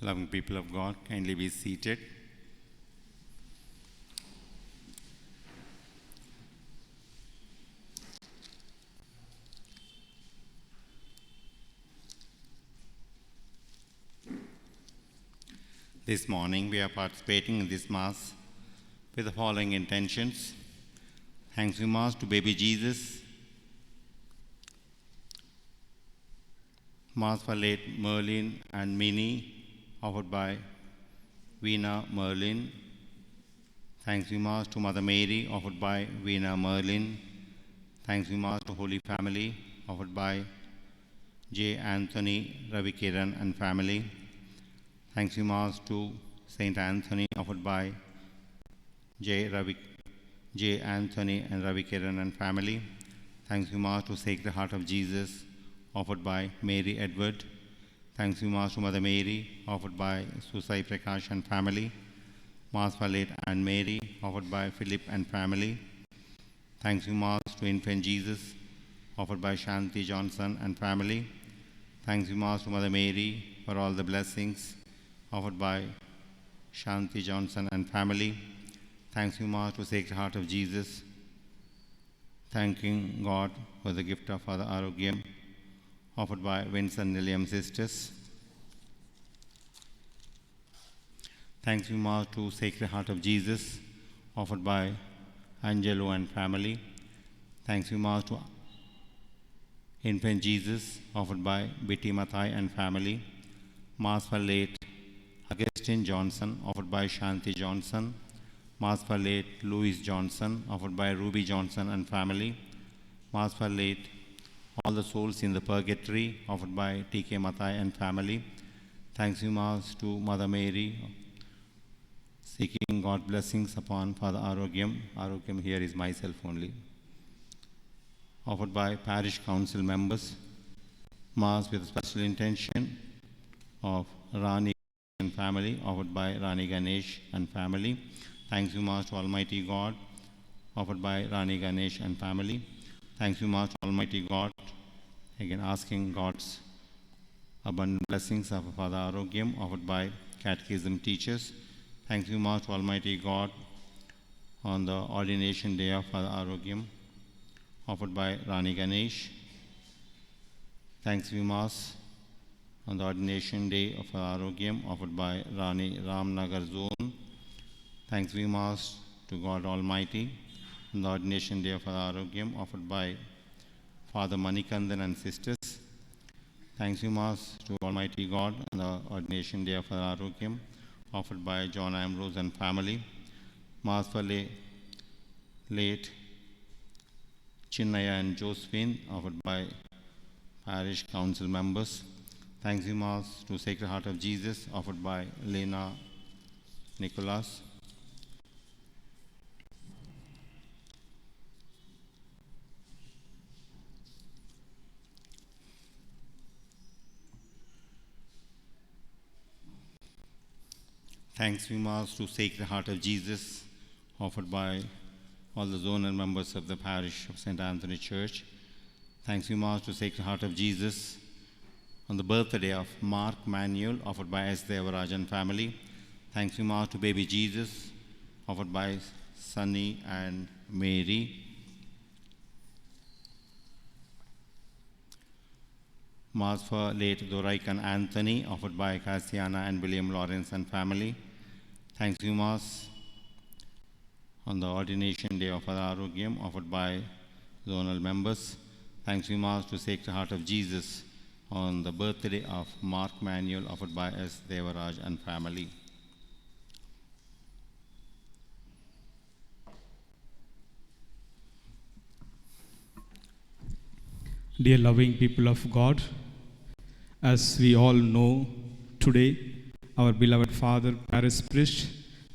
Loving people of God, kindly be seated. This morning we are participating in this Mass with the following intentions. Thanksgiving Mass to baby Jesus, Mass for late Merlin and Minnie, offered by Veena Merlin. Thanksgiving Mass to Mother Mary, offered by Veena Merlin. Thanksgiving Mass to Holy Family, offered by J. Anthony Ravikiran and family. Thanksgiving Mass to Saint Anthony, offered by J. Anthony and Ravikiran and family. Thanksgiving Mass to Sacred Heart of Jesus, offered by Mary Edward. Thanksgiving Mass to Mother Mary, offered by Susai Prakash and family. Mass for late Anne Mary, offered by Philip and family. Thanksgiving Mass to Infant Jesus, offered by Shanti Johnson and family. Thanksgiving Mass to Mother Mary for all the blessings, offered by Shanti Johnson and family. Thanksgiving Mass to Sacred Heart of Jesus, thanking God for the gift of Father Arogyam, offered by Vincent Niliam sisters. Thanksgiving Mass to Sacred Heart of Jesus, offered by Angelo and family. Thanksgiving Mass to Infant Jesus, offered by Bitty Mathai and family. Mass for late Augustine Johnson, offered by Shanti Johnson. Mass for late Louis Johnson, offered by Ruby Johnson and family. Mass for late All the Souls in the Purgatory, offered by T.K. Mathai and family. Thanksgiving Mass to Mother Mary, seeking God blessings upon Father Arogyam. Arogyam here is myself only. Offered by Parish Council members. Mass with special intention of Rani and family, offered by Rani Ganesh and family. Thanksgiving Mass to Almighty God, offered by Rani Ganesh and family. Thanksgiving Mass to Almighty God, again asking God's abundant blessings of Father Arogyam, offered by Catechism teachers. Thanksgiving Mass to Almighty God on the ordination day of Father Arogyam, offered by Rani Ganesh. Thanksgiving Mass on the ordination day of Father Arogyam, offered by Rani Ramnagar Zone. Thanksgiving Mass to God Almighty on the ordination day of Father Arogyam, offered by Father Manikandan and sisters. Thanksgiving Mass to Almighty God on the ordination day of Father Arogyam, offered by John Ambrose and family. Mass for late Chinnaya and Josephine, offered by Parish Council members. Thanksgiving Mass to Sacred Heart of Jesus, offered by Lena Nicholas. Thanksgiving Mass to Sacred Heart of Jesus, offered by all the zonal members of the parish of St. Anthony Church. Thanksgiving Mass to Sacred Heart of Jesus on the birthday of Mark Manuel, offered by S. Devarajan family. Thanksgiving Mass to baby Jesus, offered by Sunny and Mary. Mass for late Doraikan Anthony, offered by Cassiana and William Lawrence and family. Thanksgiving Mass on the ordination day of Father Arogyam, offered by zonal members. Thanksgiving Mass to Sacred Heart of Jesus on the birthday of Mark Manuel, offered by S. Devaraj and family. Dear loving people of God, as we all know, today our beloved Father, Parish Priest,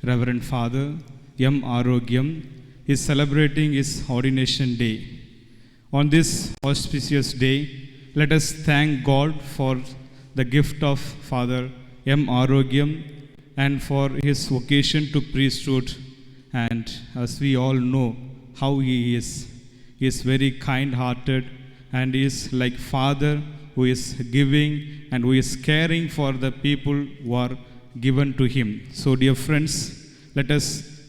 Reverend Father M. Arogyam, is celebrating his ordination day. On this auspicious day, let us thank God for the gift of Father M. Arogyam and for his vocation to priesthood. And as we all know how he is very kind-hearted and is like Father who is giving and who is caring for the people who are given to him. So, dear friends, let us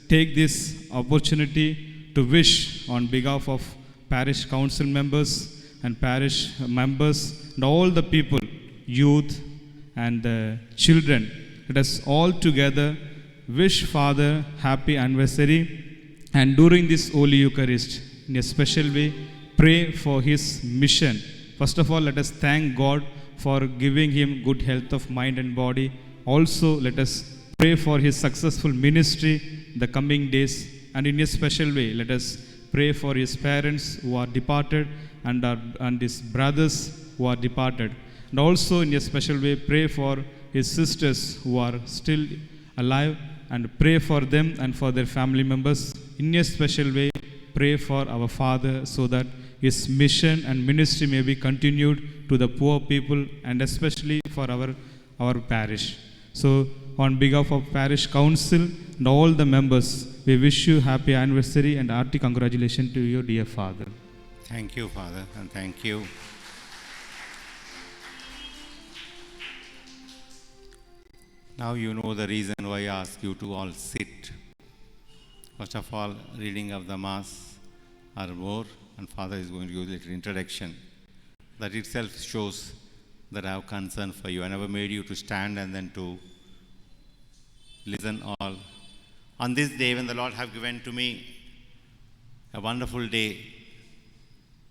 take this opportunity to wish on behalf of parish council members and parish members and all the people, youth and the children. Let us all together wish Father happy anniversary, and during this Holy Eucharist, in a special way, pray for his mission. First of all, let us thank God for giving him good health of mind and body. Also, let us pray for his successful ministry in the coming days. And in a special way, let us pray for his parents who are departed and his brothers who are departed. And also, in a special way, pray for his sisters who are still alive, and pray for them and for their family members. In a special way, pray for our Father so that his mission and ministry may be continued to the poor people and especially for our parish. So, on behalf of parish council and all the members, we wish you happy anniversary and hearty congratulations to your dear Father. Thank you, Father, and thank you. Now you know the reason why I ask you to all sit. First of all, reading of the Mass are more, and Father is going to give a little introduction. That itself shows that I have concern for you. I never made you to stand and then to listen all. On this day when the Lord have given to me a wonderful day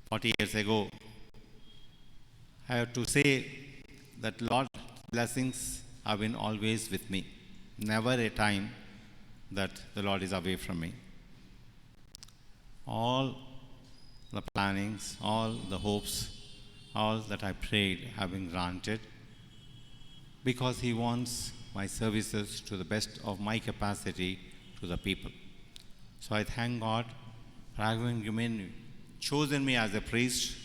40 years ago, I have to say that Lord's blessings have been always with me. Never a time that the Lord is away from me. All the plannings, all the hopes, all that I prayed have been granted because He wants my services to the best of my capacity to the people. So I thank God for having chosen me as a priest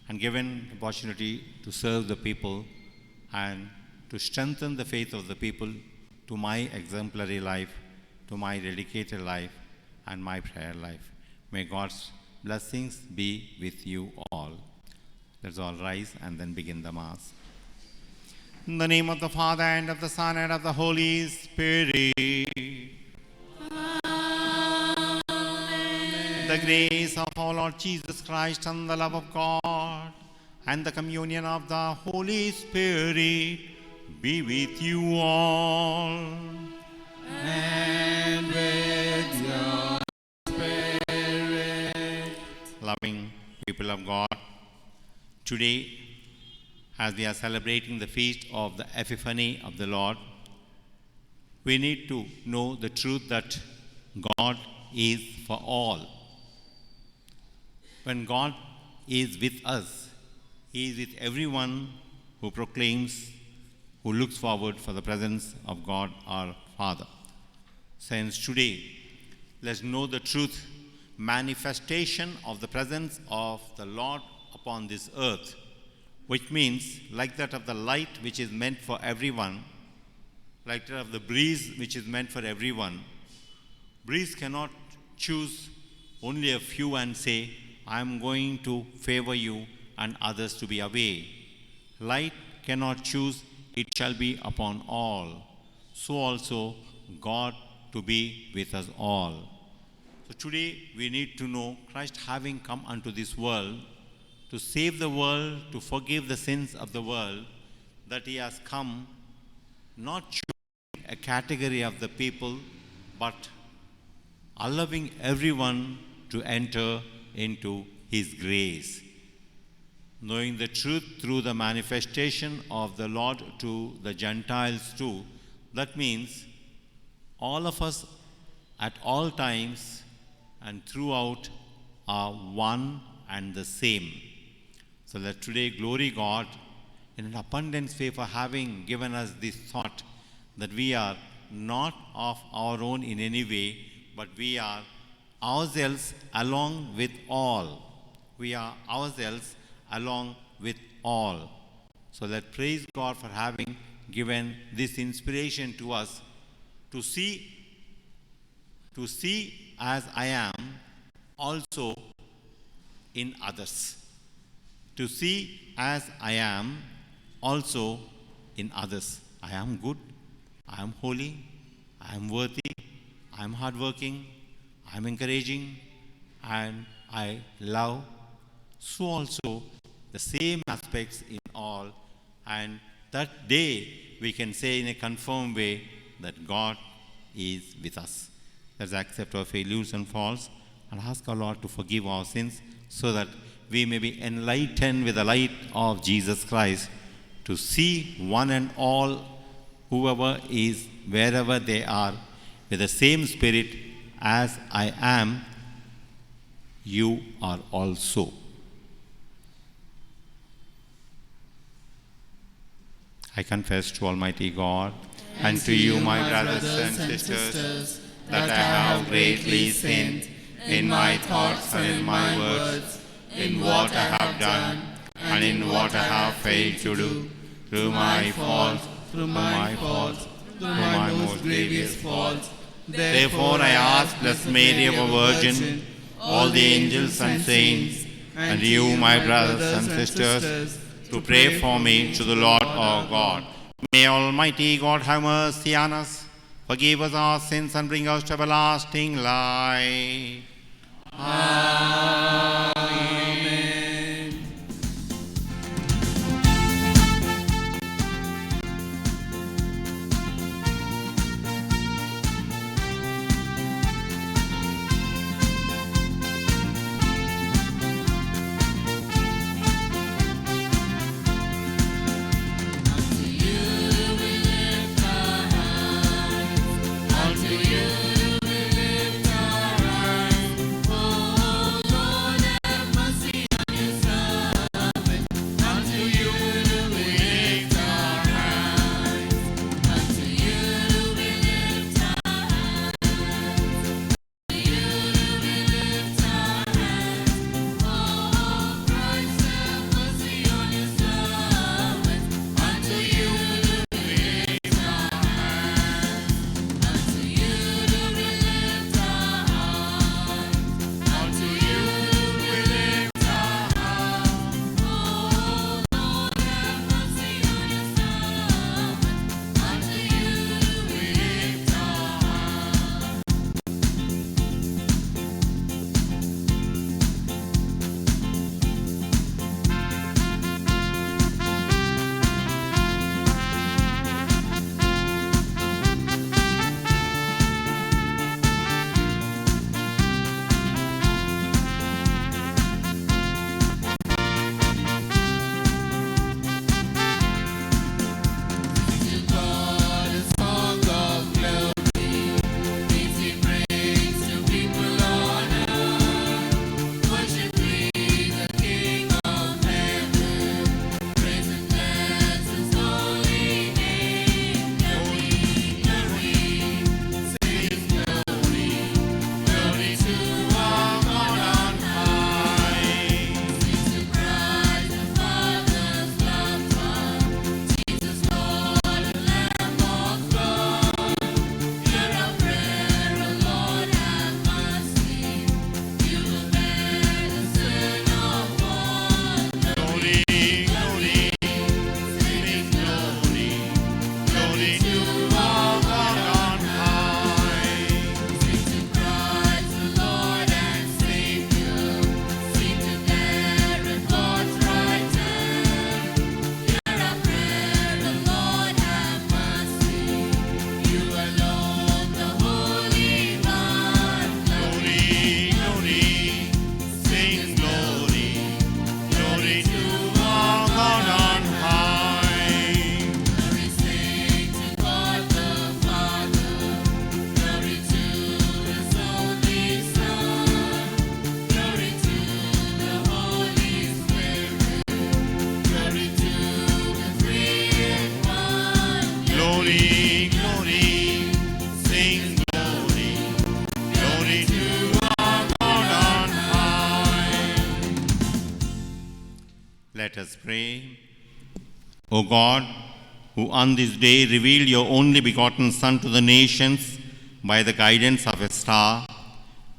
and given the opportunity to serve the people and to strengthen the faith of the people to my exemplary life, to my dedicated life, and my prayer life. May God's blessings be with you all. Let's all rise and then begin the Mass. In the name of the Father, and of the Son, and of the Holy Spirit. Amen. The grace of our Lord Jesus Christ and the love of God and the communion of the Holy Spirit be with you all. And with your spirit. Loving people of God, today, as we are celebrating the feast of the Epiphany of the Lord, we need to know the truth that God is for all. When God is with us, He is with everyone who proclaims, who looks forward for the presence of God our Father. Since today, let's know the truth, manifestation of the presence of the Lord upon this earth, which means like that of the light which is meant for everyone, like that of the breeze which is meant for everyone. Breeze cannot choose only a few and say, I am going to favor you and others to be away. Light cannot choose, it shall be upon all. So also God to be with us all. So today we need to know Christ having come unto this world to save the world, to forgive the sins of the world, that He has come not choosing a category of the people, but allowing everyone to enter into His grace. Knowing the truth through the manifestation of the Lord to the Gentiles too, that means all of us at all times and throughout are one and the same. So that today, glory God in an abundance way for having given us this thought that we are not of our own in any way, but we are ourselves along with all. We are ourselves along with all. So let praise God for having given this inspiration to us to see as I am also in others. to see as I am also in others. I am good, I am holy, I am worthy, I am hardworking, I am encouraging, and I love. So also the same aspects in all, and that day we can say in a confirmed way that God is with us. Let's accept our failures and faults and ask our Lord to forgive our sins so that we may be enlightened with the light of Jesus Christ to see one and all, whoever is, wherever they are, with the same spirit as I am, you are also. I confess to Almighty God and to you, my brothers and sisters, that I have greatly sinned in my thoughts and in my words, in what I have done and in what I have failed to do, through my faults, through my most grievous faults. Therefore I ask Blessed Mary, our Virgin, all the angels and saints, and you, my brothers and sisters, to pray for me to the Lord our God. May Almighty God have mercy on us, forgive us our sins, and bring us to everlasting life. Amen. Let us pray. O God, who on this day revealed your only begotten Son to the nations by the guidance of a star,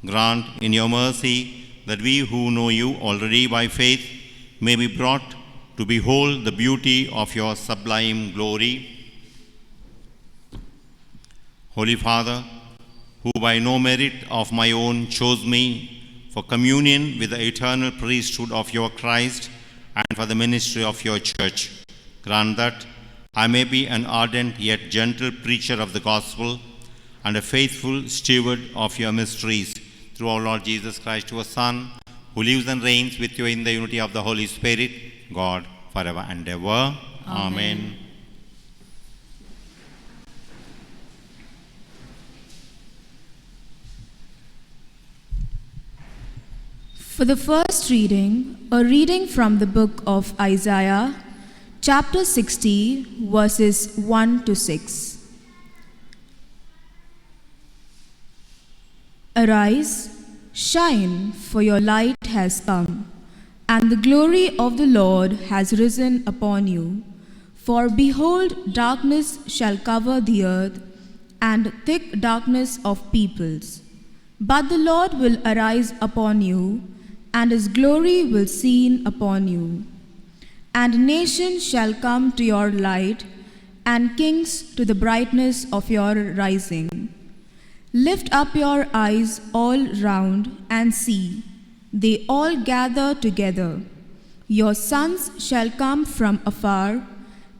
grant in your mercy that we who know you already by faith may be brought to behold the beauty of your sublime glory. Holy Father, who by no merit of my own chose me for communion with the eternal priesthood of your Christ and for the ministry of your church, grant that I may be an ardent yet gentle preacher of the gospel and a faithful steward of your mysteries through our Lord Jesus Christ, your Son, who lives and reigns with you in the unity of the Holy Spirit, God, forever and ever. Amen. For the first reading, a reading from the book of Isaiah, chapter 60, verses 1 to 6. Arise, shine, for your light has come, and the glory of the Lord has risen upon you. For behold, darkness shall cover the earth, and thick darkness of peoples. But the Lord will arise upon you, and his glory will shine upon you. And nations shall come to your light, and kings to the brightness of your rising. Lift up your eyes all round and see, they all gather together. Your sons shall come from afar,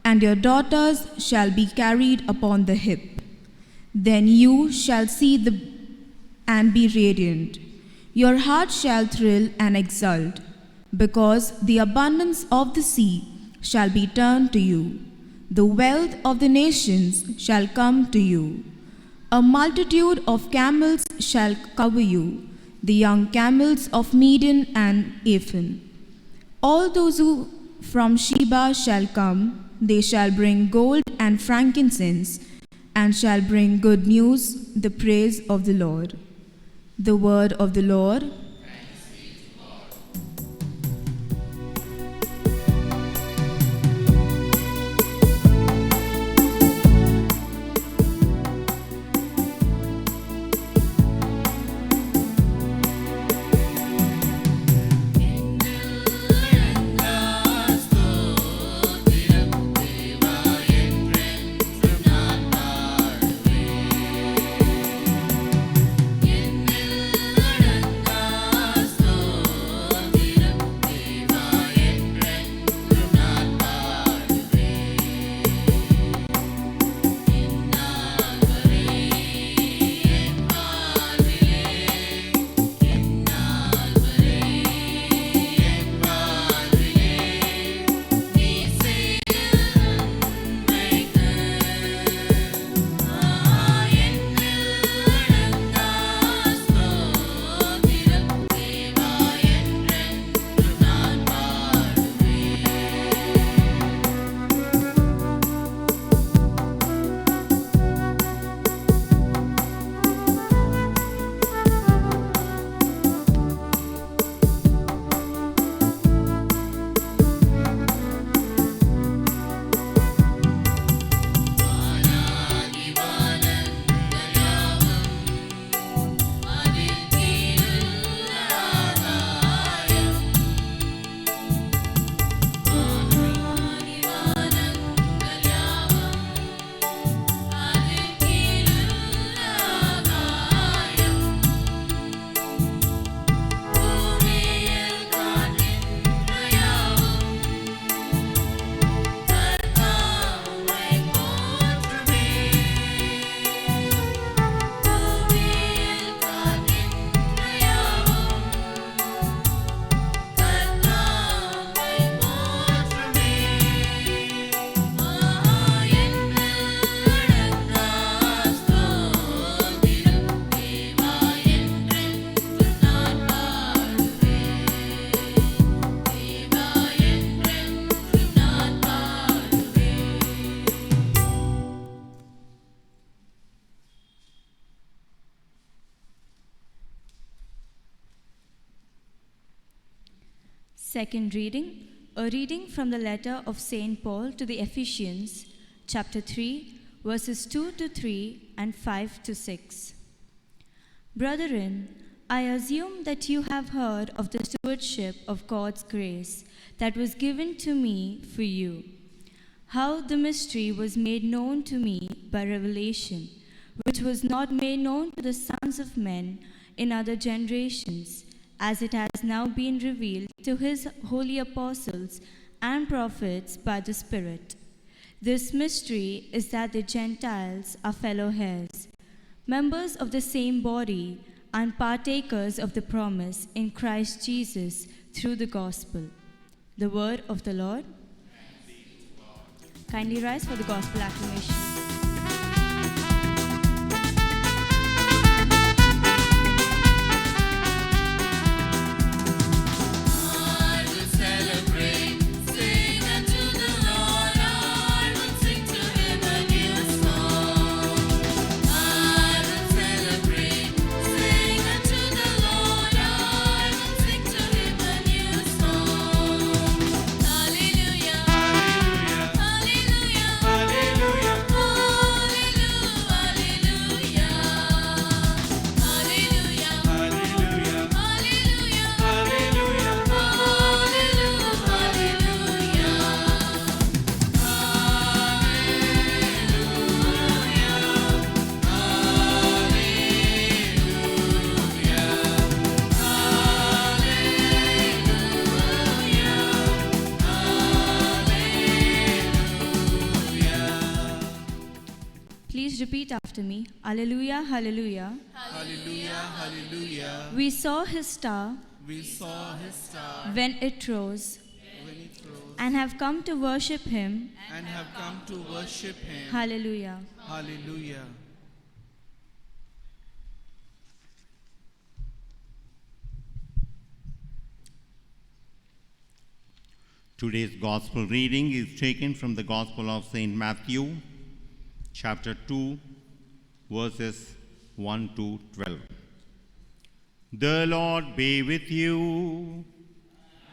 and your daughters shall be carried upon the hip. Then you shall see and be radiant. Your heart shall thrill and exult, because the abundance of the sea shall be turned to you. The wealth of the nations shall come to you. A multitude of camels shall cover you, the young camels of Midian and Ephah. All those who from Sheba shall come, they shall bring gold and frankincense, and shall bring good news, the praise of the Lord. The word of the Lord. Second reading, a reading from the letter of St. Paul to the Ephesians, chapter 3, verses 2 to 3 and 5 to 6. Brethren, I assume that you have heard of the stewardship of God's grace that was given to me for you, how the mystery was made known to me by revelation, which was not made known to the sons of men in other generations, as it has now been revealed to his holy apostles and prophets by the Spirit. This mystery is that the Gentiles are fellow heirs, members of the same body, and partakers of the promise in Christ Jesus through the gospel. The word of the Lord. Kindly rise for the gospel acclamation. Please repeat after me. Alleluia, hallelujah. Hallelujah, hallelujah. We saw his star We saw his star when it rose when it rose and have come to worship him. and have come to worship him. Hallelujah. Hallelujah. Today's gospel reading is taken from the Gospel of St. Matthew, chapter 2, verses 1 to 12. The Lord be with you.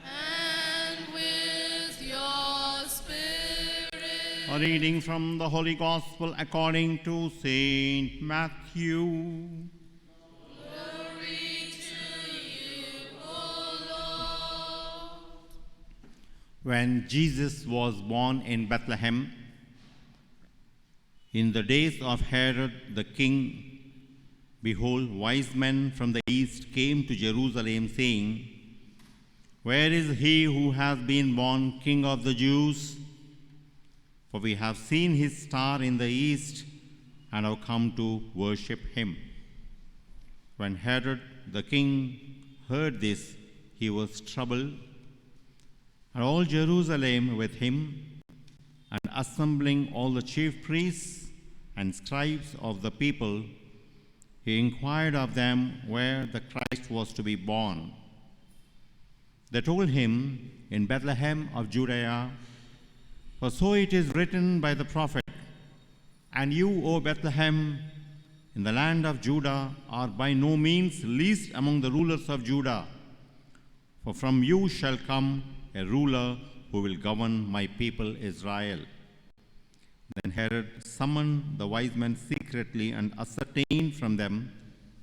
And with your spirit. A reading from the Holy Gospel according to St. Matthew. Glory to you, O Lord. When Jesus was born in Bethlehem, in the days of Herod the king, behold, wise men from the east came to Jerusalem, saying, Where is he who has been born King of the Jews? For we have seen his star in the east and have come to worship him. When Herod the king heard this, he was troubled, and all Jerusalem with him, and assembling all the chief priests and scribes of the people, he inquired of them where the Christ was to be born. They told him, In Bethlehem of Judea, for so it is written by the prophet, And you, O Bethlehem, in the land of Judah, are by no means least among the rulers of Judah, for from you shall come a ruler who will govern my people Israel. Then Herod summoned the wise men secretly and ascertained from them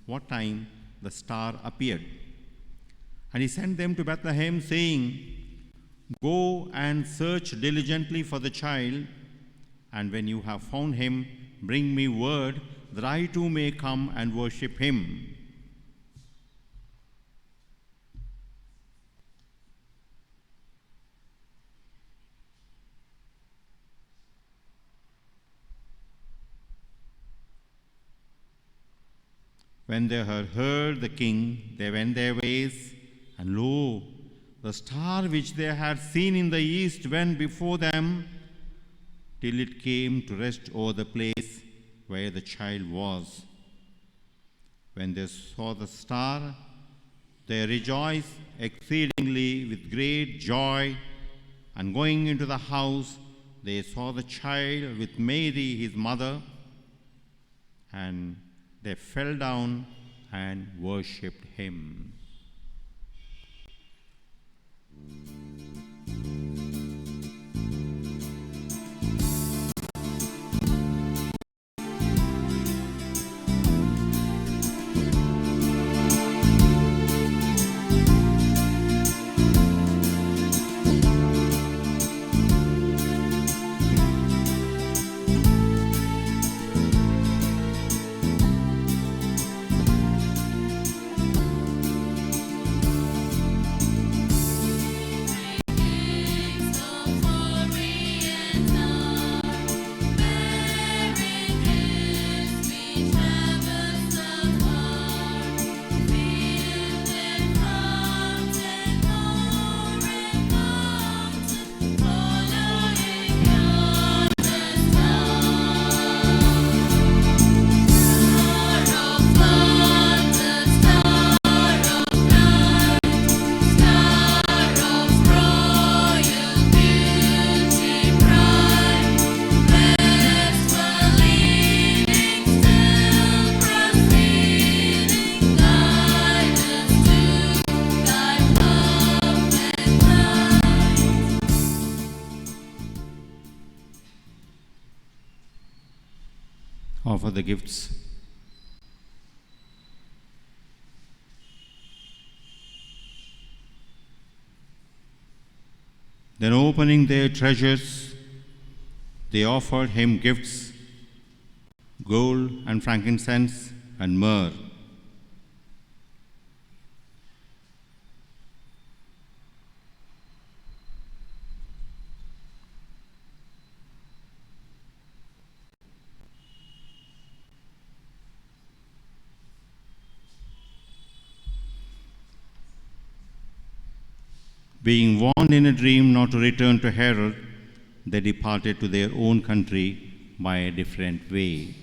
what time the star appeared. And he sent them to Bethlehem, saying, Go and search diligently for the child, and when you have found him, bring me word that I too may come and worship him. When they had heard the king, they went their ways, and lo, the star which they had seen in the east went before them, till it came to rest over the place where the child was. When they saw the star, they rejoiced exceedingly with great joy, and going into the house, they saw the child with Mary his mother, and they fell down and worshipped him. offer the gifts. Then, opening their treasures, they offered him gifts, gold and frankincense and myrrh. Being warned in a dream not to return to Herod, they departed to their own country by a different way.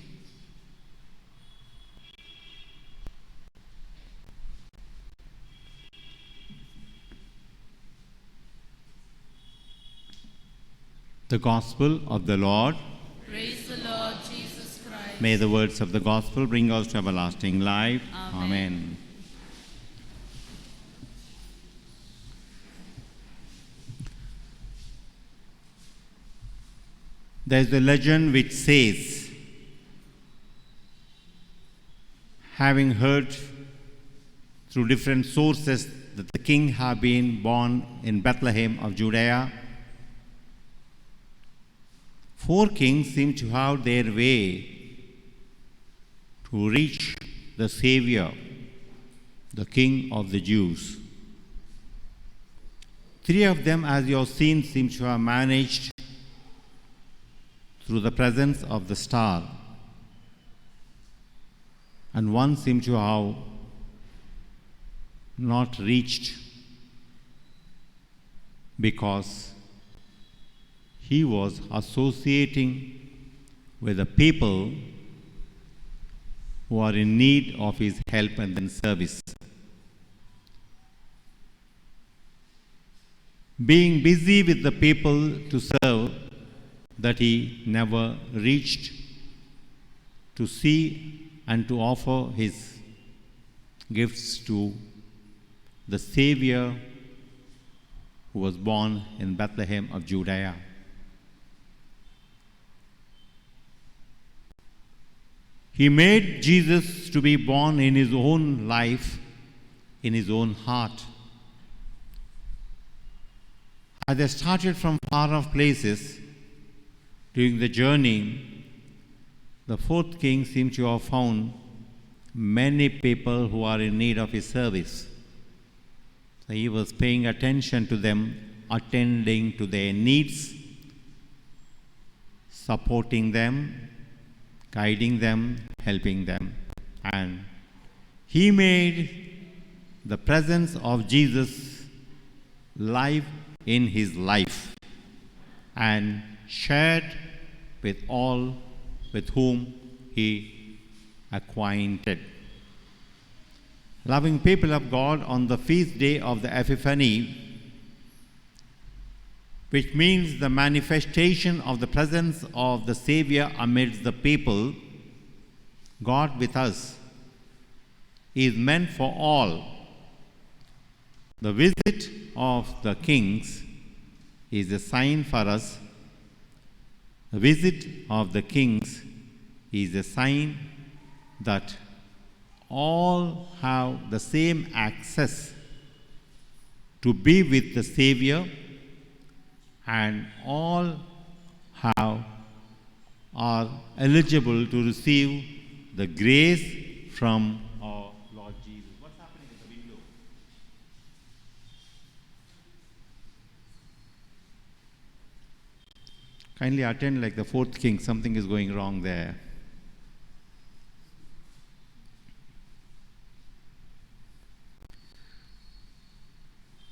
The Gospel of the Lord. Praise the Lord Jesus Christ. May the words of the Gospel bring us to everlasting life. Amen. There is a legend which says, having heard through different sources that the king had been born in Bethlehem of Judea, 4 kings seem to have their way to reach the Savior, the King of the Jews. 3 of them, as you have seen, seem to have managed through the presence of the star, and 1 seemed to have not reached because he was associating with the people who are in need of his help and then service. Being busy with the people to serve, that he never reached to see and to offer his gifts to the Savior who was born in Bethlehem of Judea. He made Jesus to be born in his own life, in his own heart. As they started from far off places, during the journey, the 4th king seems to have found many people who are in need of his service. So he was paying attention to them, attending to their needs, supporting them, guiding them, helping them. And he made the presence of Jesus live in his life and shared with all with whom he acquainted. Loving people of God, on the feast day of the Epiphany, which means the manifestation of the presence of the Savior amidst the people, God with us, is meant for all. The visit of the kings is a sign for us. The visit of the kings is a sign that all have the same access to be with the Savior, and all are eligible to receive the grace from our Lord Jesus. What's happening at the window? Kindly attend like the 4th king. Something is going wrong there.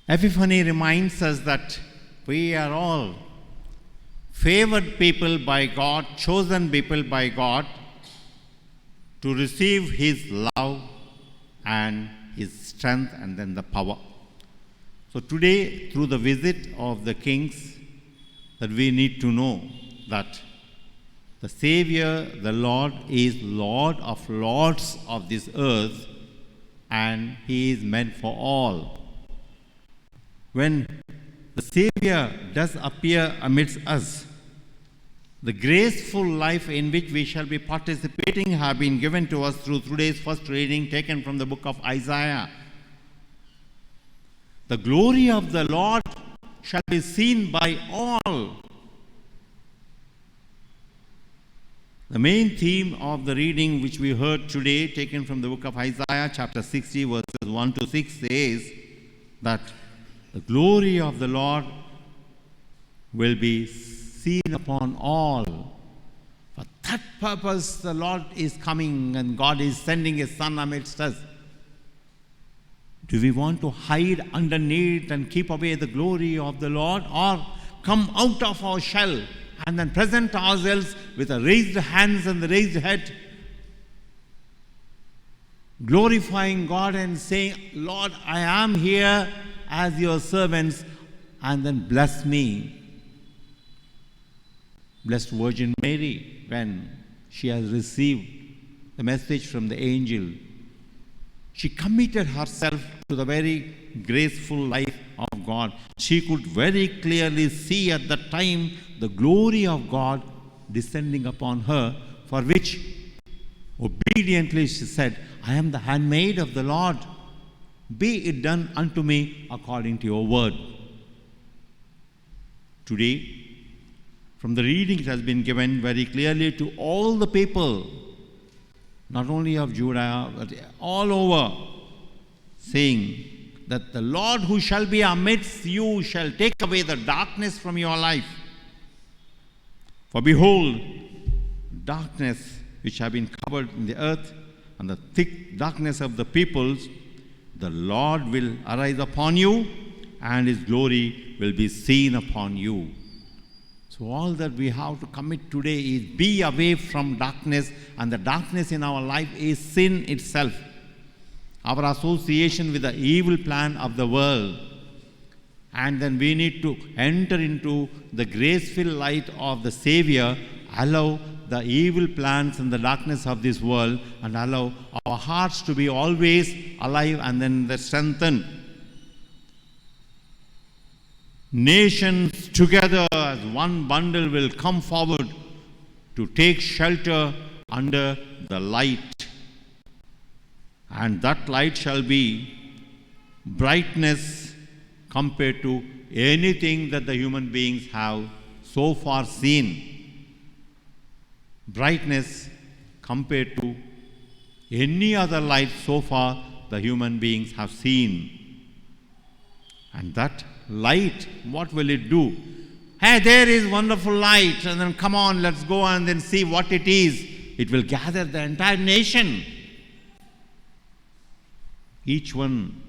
Epiphany reminds us that we are all favored people by God, chosen people by God to receive his love and his strength and then the power. So today, through the visit of the kings, that we need to know that the Savior, the Lord, is Lord of lords of this earth, and he is meant for all. When the Savior does appear amidst us, The graceful life in which we shall be participating have been given to us through today's first reading taken from the book of Isaiah. The glory of the Lord shall be seen by all. The main theme of the reading which we heard today, taken from the book of Isaiah, chapter 60, verses 1 to 6, says that the glory of the Lord will be seen upon all. For that purpose, the Lord is coming and God is sending His Son amidst us. Do we want to hide underneath and keep away the glory of the Lord, or come out of our shell and then present ourselves with the raised hands and the raised head, glorifying God and saying, Lord, I am here as your servants, and then bless me. Blessed Virgin Mary, when she has received the message from the angel, she committed herself to the very graceful life of God. She could very clearly see at that time the glory of God descending upon her, for which obediently she said, I am the handmaid of the Lord. Be it done unto me according to your word. Today, from the reading, it has been given very clearly to all the people, not only of Judah, but all over, saying that the Lord who shall be amidst you shall take away the darkness from your life. For behold, darkness which have been covered in the earth, and the thick darkness of the peoples, the Lord will arise upon you, and His glory will be seen upon you. So all that we have to commit today is be away from darkness, and the darkness in our life is sin itself. Our association with the evil plan of the world. And then we need to enter into the graceful light of the Savior, allow the evil plans and the darkness of this world, and allow our hearts to be always alive and then strengthened. Nations together as one bundle will come forward to take shelter under the light. And that light shall be brightness compared to anything that the human beings have so far seen. Brightness compared to any other light so far the human beings have seen. And that light, what will it do? Hey, there is wonderful light, and then come on, let's go and then see what it is. It will gather the entire nation. Each one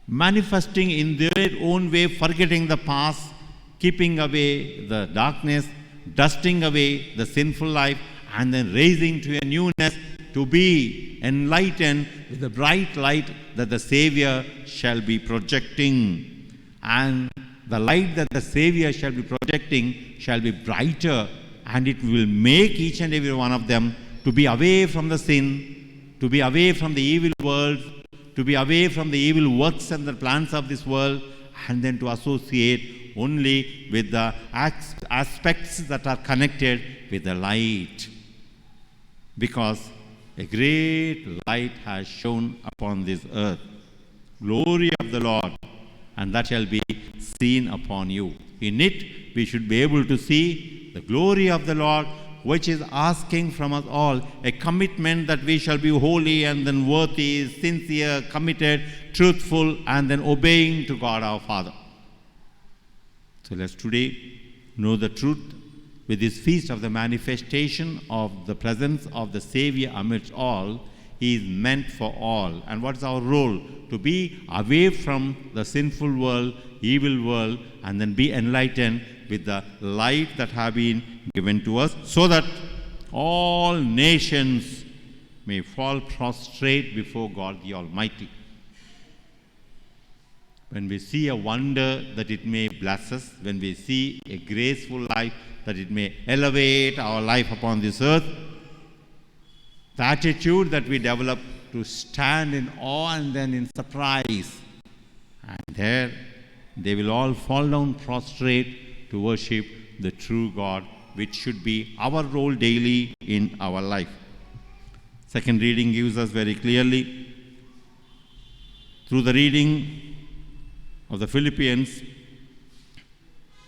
manifesting in their own way, forgetting the past, keeping away the darkness, dusting away the sinful life, and then raising to a newness to be enlightened with the bright light that the Savior shall be projecting. And the light that the Savior shall be projecting shall be brighter, and it will make each and every one of them to be away from the sin, to be away from the evil world, to be away from the evil works and the plans of this world, and then to associate only with the aspects that are connected with the light. Because a great light has shone upon this earth. Glory of the Lord, and that shall be seen upon you. In it, we should be able to see the glory of the Lord, which is asking from us all a commitment that we shall be holy and then worthy, sincere, committed, truthful, and then obeying to God our Father. So let's today know the truth with this feast of the manifestation of the presence of the Savior amidst all. He is meant for all. And what's our role? To be away from the sinful world, evil world, and then be enlightened with the light that have been given to us, so that all nations may fall prostrate before God the Almighty. When we see a wonder, that it may bless us. When we see a graceful life, that it may elevate our life upon this earth. The attitude that we develop to stand in awe and then in surprise. And there they will all fall down prostrate to worship the true God, which should be our role daily in our life. Second reading gives us very clearly, through the reading of the Philippians,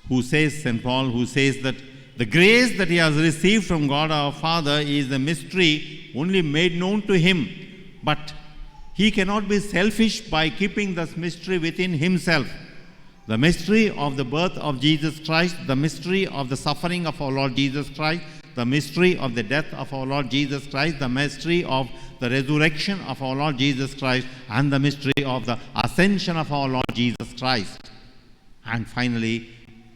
who says, St. Paul, who says that the grace that he has received from God our Father is a mystery only made known to him, but he cannot be selfish by keeping this mystery within himself. The mystery of the birth of Jesus Christ, the mystery of the suffering of our Lord Jesus Christ, the mystery of the death of our Lord Jesus Christ, the mystery of the resurrection of our Lord Jesus Christ, and the mystery of the ascension of our Lord Jesus Christ. And finally,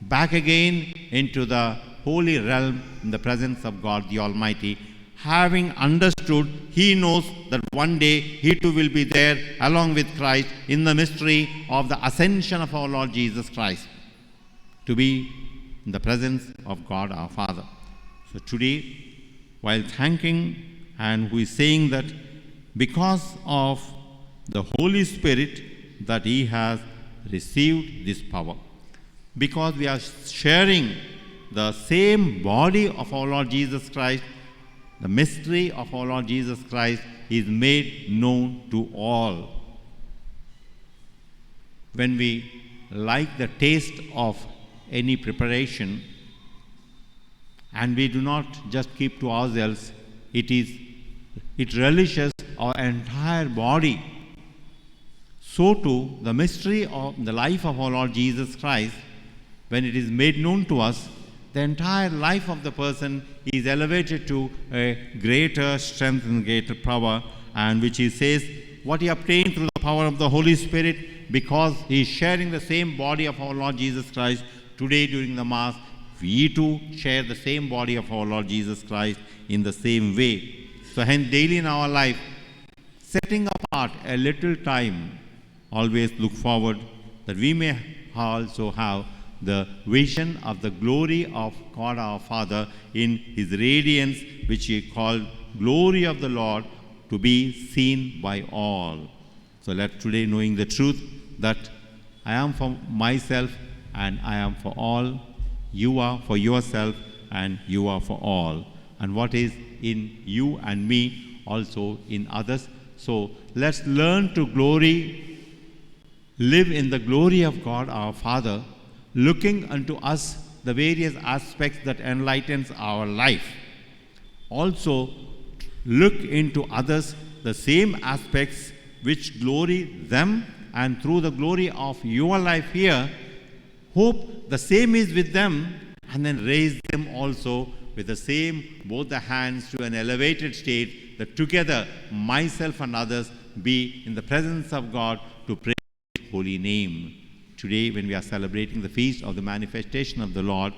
back again into the holy realm in the presence of God the Almighty. Having understood, he knows that one day he too will be there along with Christ in the mystery of the ascension of our Lord Jesus Christ, to be in the presence of God our Father. So today, while thanking, and who is saying that because of the Holy Spirit that he has received this power, because we are sharing the same body of our Lord Jesus Christ, the mystery of our Lord Jesus Christ is made known to all. When we like the taste of any preparation, and we do not just keep to ourselves, it relishes our entire body. So too, the mystery of the life of our Lord Jesus Christ, when it is made known to us, the entire life of the person is elevated to a greater strength and greater power, and which he says, what he obtained through the power of the Holy Spirit, because he is sharing the same body of our Lord Jesus Christ. Today during the Mass, we too share the same body of our Lord Jesus Christ in the same way. So hence daily in our life, setting apart a little time, always look forward that we may also have the vision of the glory of God our Father in his radiance, which he called glory of the Lord, to be seen by all. So let today, knowing the truth that I am for myself and I am for all, you are for yourself and you are for all. And what is in you and me, also in others. So let's learn to live in the glory of God our Father, looking unto us the various aspects that enlightens our life. Also, look into others the same aspects which glory them, and through the glory of your life here, hope the same is with them, and then raise them also with the same, both the hands to an elevated state, that together myself and others be in the presence of God to praise his holy name. Today, when we are celebrating the feast of the manifestation of the Lord,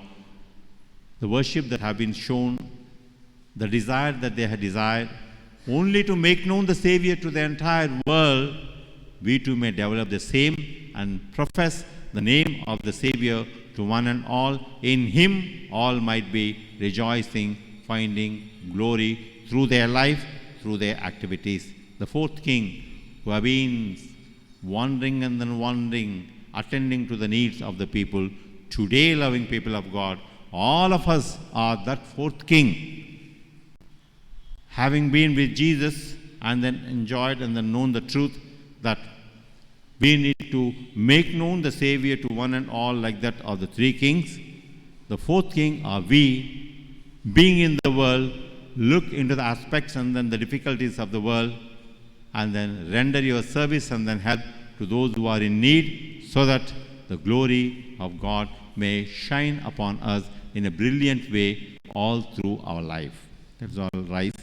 the worship that have been shown, the desire that they had desired, only to make known the Savior to the entire world, we too may develop the same and profess the name of the Savior to one and all. In him all might be rejoicing, finding glory through their life, through their activities. The fourth King, who have been wandering and then wandering, attending to the needs of the people, today, loving people of God, all of us are that fourth King, having been with Jesus and then enjoyed and then known the truth that we need to make known the Savior to one and all, like that of the three kings. The fourth King are we, being in the world, look into the aspects and then the difficulties of the world, and then render your service and then help to those who are in need, so that the glory of God may shine upon us in a brilliant way all through our life. Let's all rise.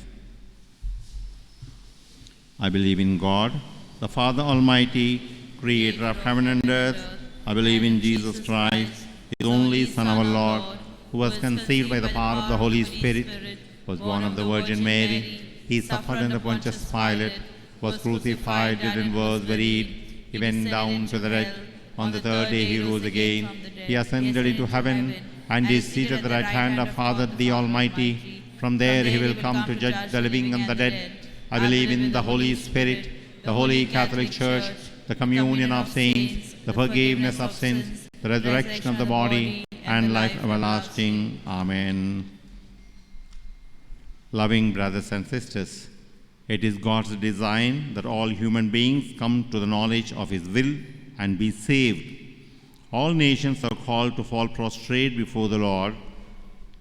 I believe in God, the Father Almighty, creator of heaven and earth. I believe in Jesus Christ, his only Son, our Lord, who was conceived by the power of the Holy Spirit, was born of the Virgin Mary. He suffered under Pontius Pilate, was crucified, and was buried. He went down to the dead. On the third day he rose again. He ascended into heaven and is seated at the right hand of Father the Almighty. From there he will come to judge the living and the dead. I believe in the Holy Spirit, the Holy Catholic Church, the communion of saints, the forgiveness of sins, the resurrection of the body, and the life everlasting. Amen. Loving brothers and sisters, it is God's design that all human beings come to the knowledge of His will and be saved. All nations are called to fall prostrate before the Lord.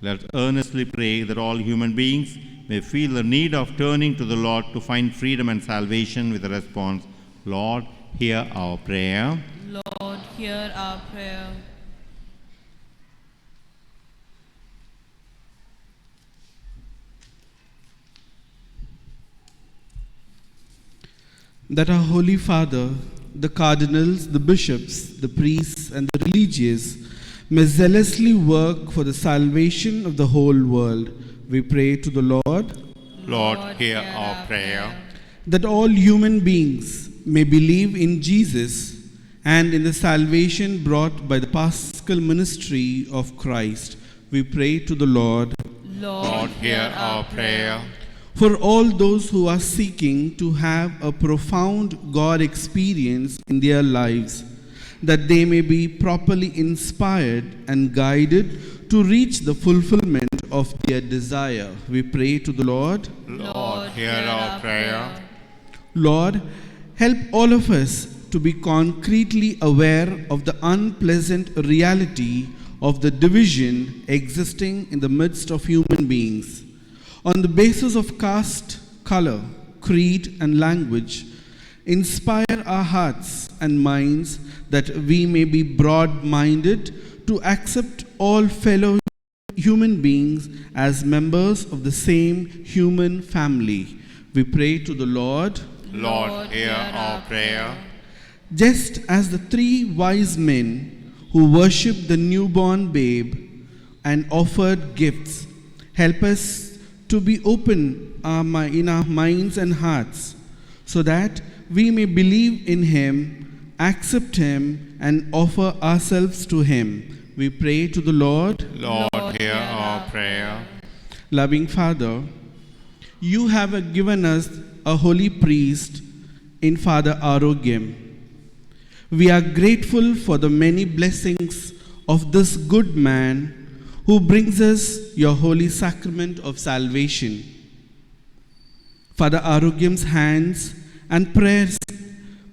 Let us earnestly pray that all human beings may feel the need of turning to the Lord to find freedom and salvation with the response, Lord, hear our prayer. Lord, hear our prayer. That our Holy Father, the cardinals, the bishops, the priests, and the religious may zealously work for the salvation of the whole world. We pray to the Lord. Lord, hear our prayer. That all human beings may believe in Jesus and in the salvation brought by the Paschal ministry of Christ. We pray to the Lord. Lord, hear our prayer. For all those who are seeking to have a profound God experience in their lives, that they may be properly inspired and guided to reach the fulfillment of their desire, we pray to the Lord. Lord, hear our prayer. Lord, help all of us to be concretely aware of the unpleasant reality of the division existing in the midst of human beings. On the basis of caste, color, creed, and language, inspire our hearts and minds that we may be broad-minded to accept all fellow human beings as members of the same human family. We pray to the Lord. Lord, hear our prayer. Just as the three wise men who worshipped the newborn babe and offered gifts, help us to be open in our minds and hearts, so that we may believe in Him, accept Him, and offer ourselves to Him. We pray to the Lord. Lord, hear our prayer. Loving Father, You have given us a holy priest in Father Arogyam. We are grateful for the many blessings of this good man who brings us Your holy sacrament of salvation. Father Arogyam's hands and prayers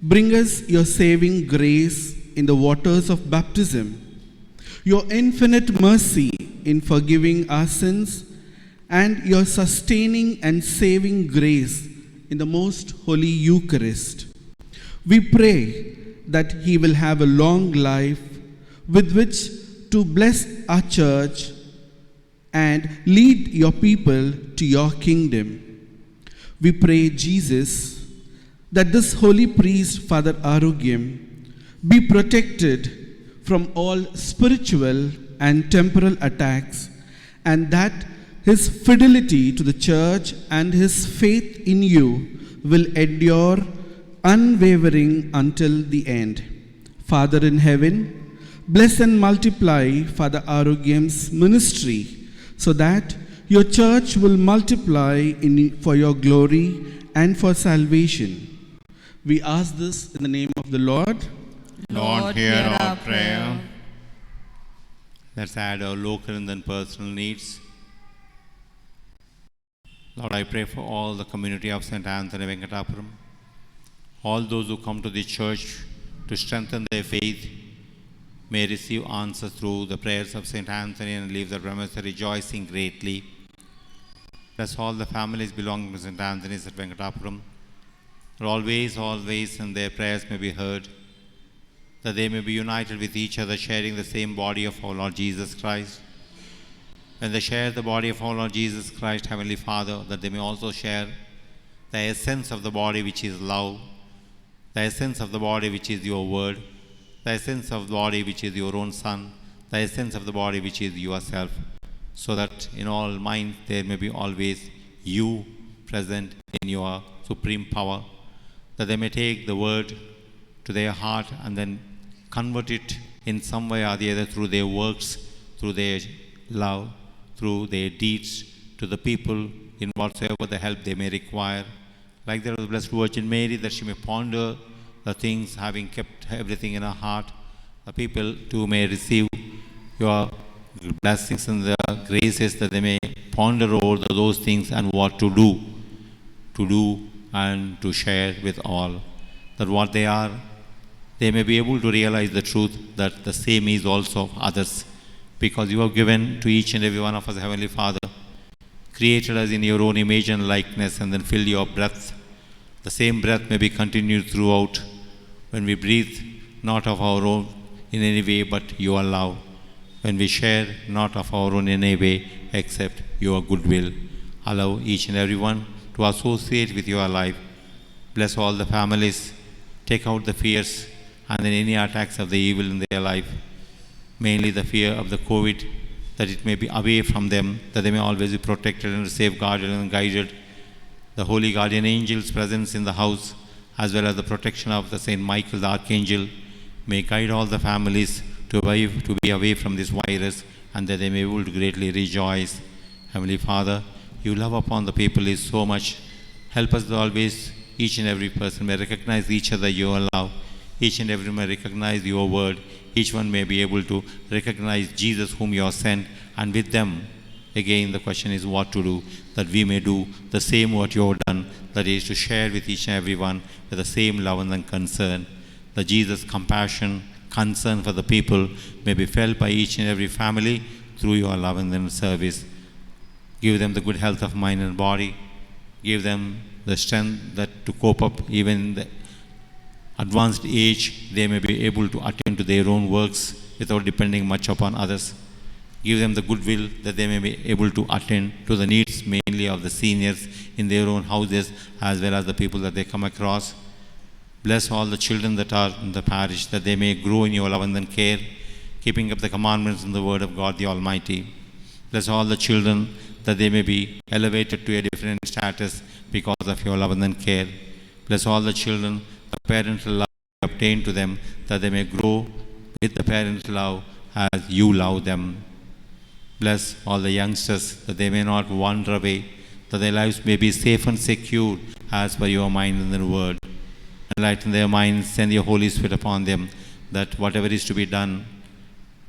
bring us Your saving grace in the waters of baptism, Your infinite mercy in forgiving our sins, and Your sustaining and saving grace in the most holy Eucharist. We pray that he will have a long life with which to bless our church and lead Your people to Your kingdom. We pray, Jesus, that this holy priest, Father Arogyam, be protected from all spiritual and temporal attacks, and that his fidelity to the church and his faith in You will endure unwavering until the end. Father in heaven, bless and multiply Father Arogyam's ministry, so that Your church will multiply for Your glory and for salvation. We ask this in the name of the Lord. Lord, hear our prayer. Let's add our local and then personal needs. Lord, I pray for all the community of St. Anthony Venkatapuram, all those who come to the church to strengthen their faith may receive answers through the prayers of St. Anthony and leave the premises rejoicing greatly. Bless all the families belonging to St. Anthony's at Venkatapuram. Always, and their prayers may be heard, that they may be united with each other, sharing the same body of our Lord Jesus Christ. When they share the body of our Lord Jesus Christ, Heavenly Father, that they may also share the essence of the body, which is love, the essence of the body, which is Your word, the essence of the body, which is Your own Son, the essence of the body, which is Yourself, so that in all minds there may be always You present in Your supreme power, that they may take the word to their heart and then convert it in some way or the other through their works, through their love, through their deeds to the people in whatsoever the help they may require. Like that of the Blessed Virgin Mary, that she may ponder the things, having kept everything in her heart, the people too may receive your blessings and the graces, that they may ponder over those things and what to do and to share with all. That what they are, they may be able to realize the truth that the same is also of others. Because you have given to each and every one of us, Heavenly Father, created us in your own image and likeness, and then filled your breath. The same breath may be continued throughout when we breathe, not of our own in any way, but your love. When we share, not of our own in any way, except your goodwill. Allow each and every one to associate with your life. Bless all the families. Take out the fears and then any attacks of the evil in their life. Mainly the fear of the COVID, that it may be away from them, that they may always be protected and safeguarded and guided. The holy guardian angel's presence in the house, as well as the protection of the Saint Michael the Archangel, may guide all the families to be away from this virus, and that they may be able to greatly rejoice. Heavenly Father, you love upon the people is so much. Help us to always, each and every person may recognize each other your love. Each and every may recognize your word. Each one may be able to recognize Jesus whom you have sent, and with them, again the question is what to do, that we may do the same what you have done, that is to share with each and every one with the same love and concern. That Jesus' compassion, concern for the people may be felt by each and every family through your love and service. Give them the good health of mind and body. Give them the strength that to cope up even in the advanced age, they may be able to attend to their own works without depending much upon others. Give them the goodwill that they may be able to attend to the needs mainly of the seniors in their own houses, as well as the people that they come across. Bless all the children that are in the parish, that they may grow in your love and care, keeping up the commandments and the word of God the Almighty. Bless all the children, that they may be elevated to a different status because of your love and care. Bless all the children, the parental love obtained to them, that they may grow with the parental love as you love them. Bless all the youngsters, that they may not wander away, that their lives may be safe and secure as per your mind and the word. Enlighten their minds, send your Holy Spirit upon them, that whatever is to be done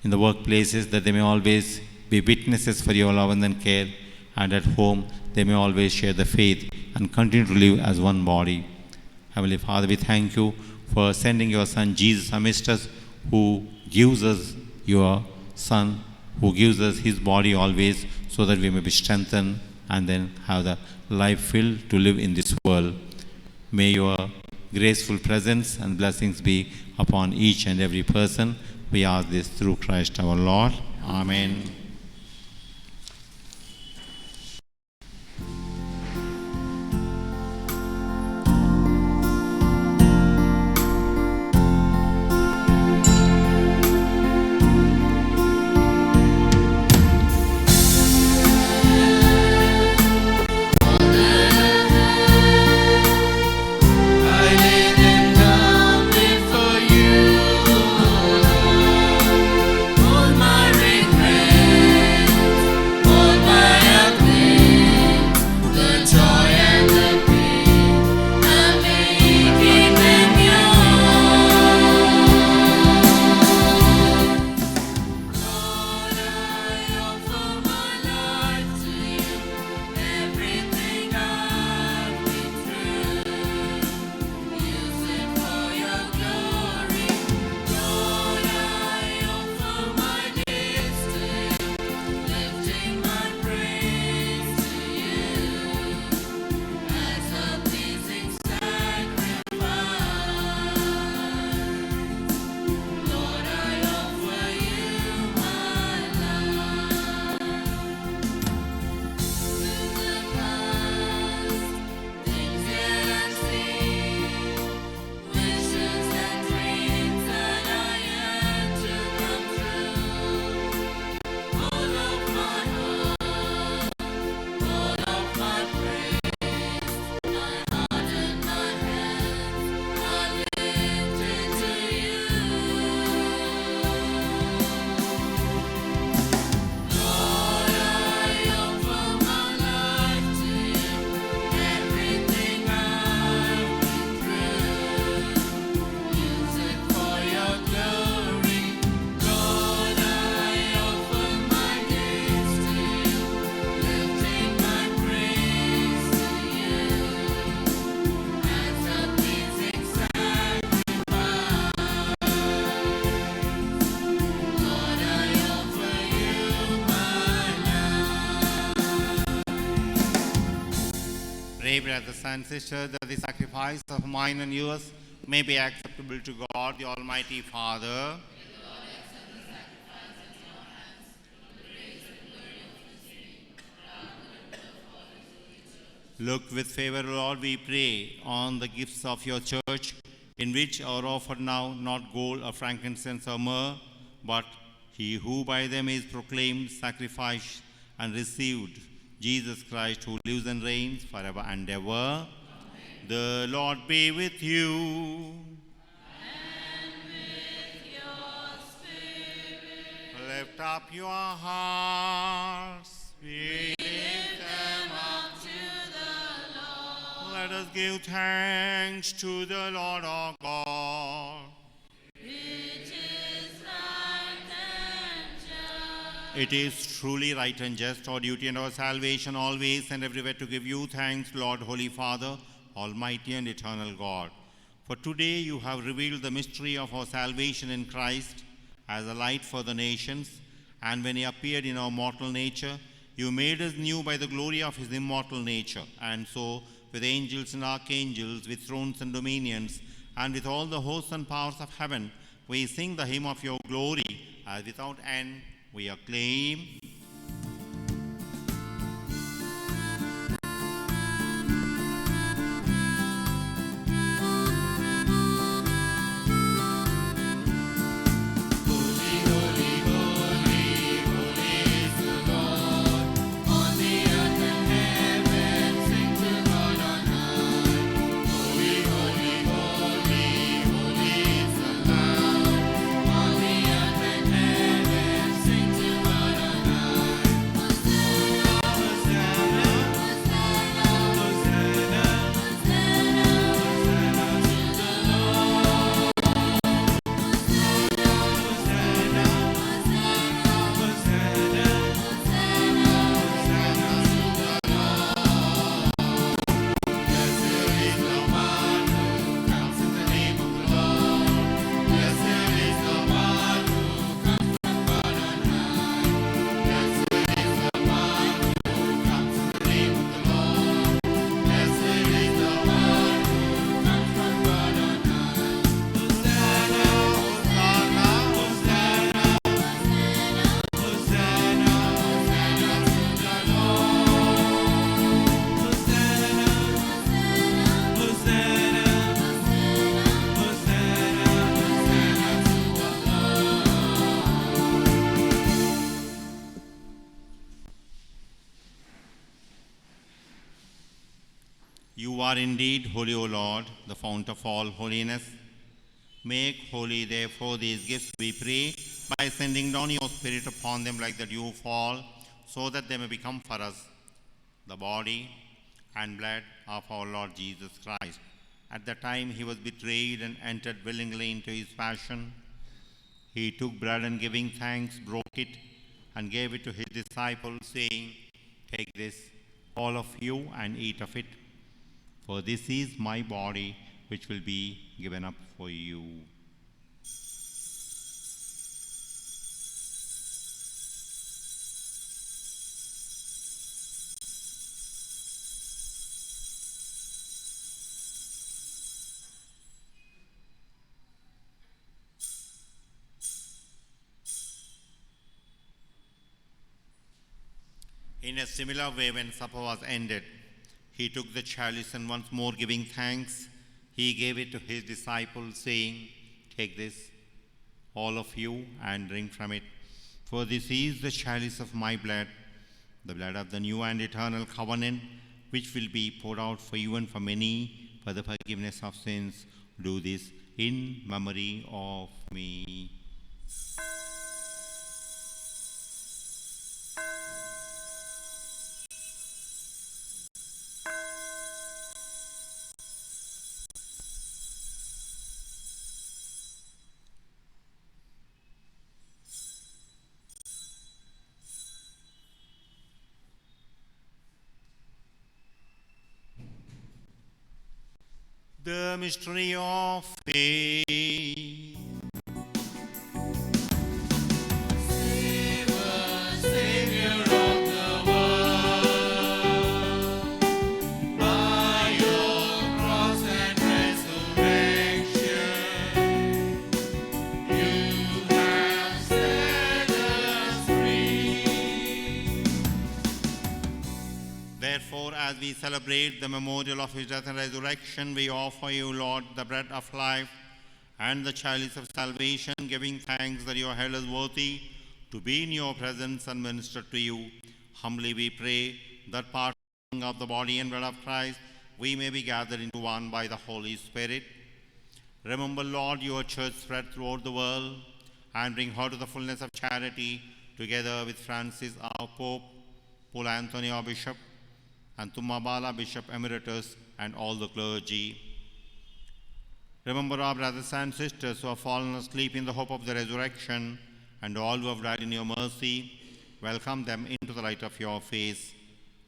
in the workplaces, that they may always be witnesses for your love and care, and at home they may always share the faith and continue to live as one body. Heavenly Father, we thank you for sending your Son Jesus amidst us, who gives us your Son, who gives us his body always, so that we may be strengthened and then have the life filled to live in this world. May your graceful presence and blessings be upon each and every person. We ask this through Christ our Lord. Amen. All my regret Pray, brothers and sisters, that the sacrifice of mine and yours may be acceptable to God, the Almighty Father. Look with favor, Lord, we pray, on the gifts of your church, in which are offered now not gold or frankincense or myrrh, but he who by them is proclaimed, sacrificed, and received, Jesus Christ, who lives and reigns forever and ever. Amen. The Lord be with you. And with your spirit. Lift up your hearts. We Lift them up to the Lord. Let us give thanks to the Lord our God. It is right and just. It is truly right and just, our duty and our salvation, always and everywhere to give you thanks, Lord, Holy Father, Almighty and eternal God. For today you have revealed the mystery of our salvation in Christ as a light for the nations, and when he appeared in our mortal nature, you made us new by the glory of his immortal nature. And so, with angels and archangels, with thrones and dominions, and with all the hosts and powers of heaven, we sing the hymn of your glory, as without end we acclaim. You are indeed holy, O Lord, the fount of all holiness. Make holy, therefore, these gifts, we pray, by sending down your Spirit upon them like the dew fall, so that they may become for us the body and blood of our Lord Jesus Christ. At the time he was betrayed and entered willingly into his passion, he took bread and giving thanks, broke it, and gave it to his disciples, saying, "Take this, all of you, and eat of it. For this is my body, which will be given up for you." In a similar way, when supper was ended, he took the chalice, and once more giving thanks, he gave it to his disciples, saying, "Take this, all of you, and drink from it. For this is the chalice of my blood, the blood of the new and eternal covenant, which will be poured out for you and for many for the forgiveness of sins. Do this in memory of me." The mystery of faith. Savior of the world, by Therefore, as we celebrate the memorial of his death and resurrection, we offer you, Lord, the bread of life and the chalice of salvation, giving thanks that you are held as worthy to be in your presence and minister to you. Humbly we pray that partaking of the body and blood of Christ, we may be gathered into one by the Holy Spirit. Remember, Lord, your church spread throughout the world, and bring her to the fullness of charity, together with Francis, our Pope, Paul Anthony, our Bishop, and Tumabala, Bishop Emeritus, and all the clergy. Remember our brothers and sisters who have fallen asleep in the hope of the resurrection, and all who have died in your mercy. Welcome them into the light of your face.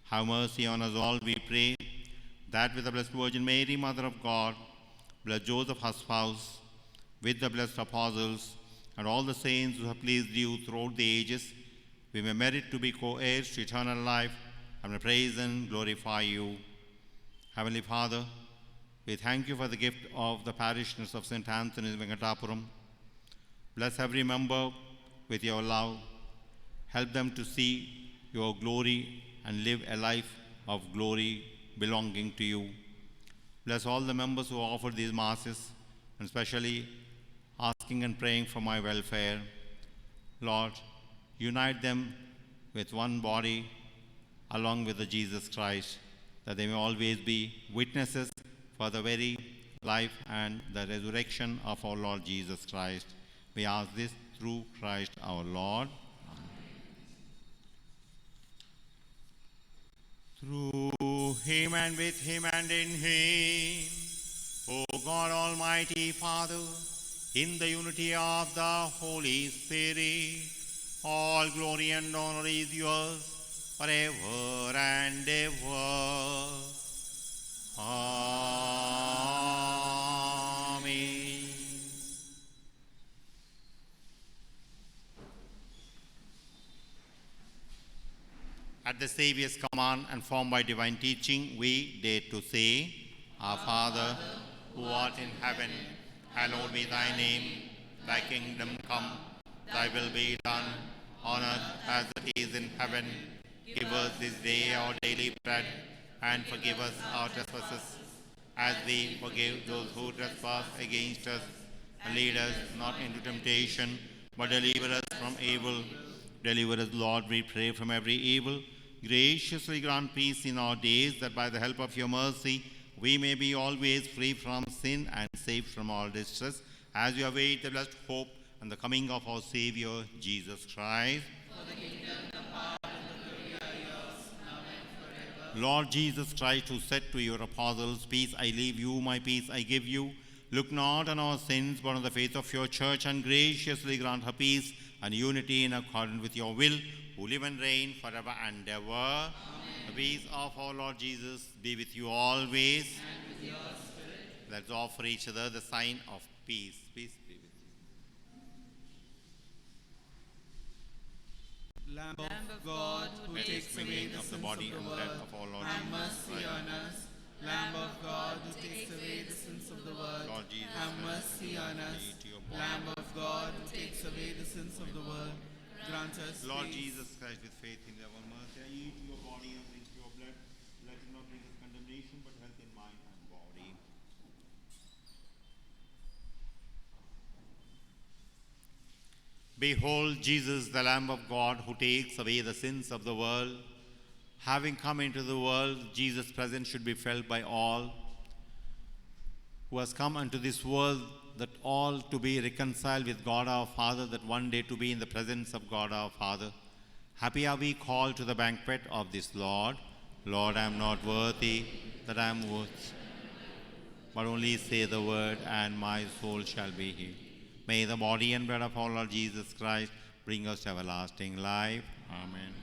Have mercy on us all, we pray, that with the Blessed Virgin Mary, Mother of God, blessed Joseph, her spouse, with the blessed apostles, and all the saints who have pleased you throughout the ages, we may merit to be co-heirs to eternal life, and may praise and glorify you. Heavenly Father, we thank you for the gift of the parishioners of St. Anthony's, Venkatapuram. Bless every member with your love. Help them to see your glory and live a life of glory belonging to you. Bless all the members who offer these masses, and especially asking and praying for my welfare. Lord, unite them with one body along with the Jesus Christ, that they may always be witnesses for the very life and the resurrection of our Lord Jesus Christ. We ask this through Christ our Lord. Through him and with him and in him, O God Almighty Father, in the unity of the Holy Spirit, all glory and honor is yours forever and ever. Amen. At the Saviour's command and formed by divine teaching, we dare to say, Our Father, who art in heaven, hallowed be thy name. Thy kingdom come, thy will be done, on earth as it is in heaven. Give us this day our daily bread, and forgive us our trespasses, as we forgive those who trespass against us. And lead us not into temptation, but deliver us from evil. Deliver us, Lord, we pray, from every evil. Graciously grant peace in our days, that by the help of your mercy we may be always free from sin and safe from all distress, as you await the blessed hope and the coming of our Saviour, Jesus Christ. For the kingdom, the power, and the glory are yours, now and forever. Lord Jesus Christ, who said to your apostles, Peace I leave you, my peace I give you, look not on our sins, but on the faith of your church, and graciously grant her peace and unity in accordance with your will, who live and reign forever and ever. Amen. The peace of our Lord Jesus be with you always. And with your spirit. Let's offer each other the sign of peace. Peace be with you. Lamb of God, who takes away the sins body of and the blood world, of our Lord have Jesus mercy Christ. on us. Lamb of God, who takes away the sins of the world, Lord Jesus have Christ, mercy on us. lead to your body. Lamb of God, who takes away the sins of the world, grant us Lord peace. Jesus Christ, with faith in our mercy, I eat your body and drink your blood. Let it not bring us condemnation, but health in mind and body. Behold Jesus, the Lamb of God, who takes away the sins of the world. Having come into the world, Jesus' presence should be felt by all. Who has come unto this world, that all to be reconciled with God our Father, that one day to be in the presence of God our Father. Happy are we called to the banquet of this Lord. Lord, I am not worthy that I am worth, but only say the word, and my soul shall be healed. May the body and blood of our Lord Jesus Christ bring us to everlasting life. Amen.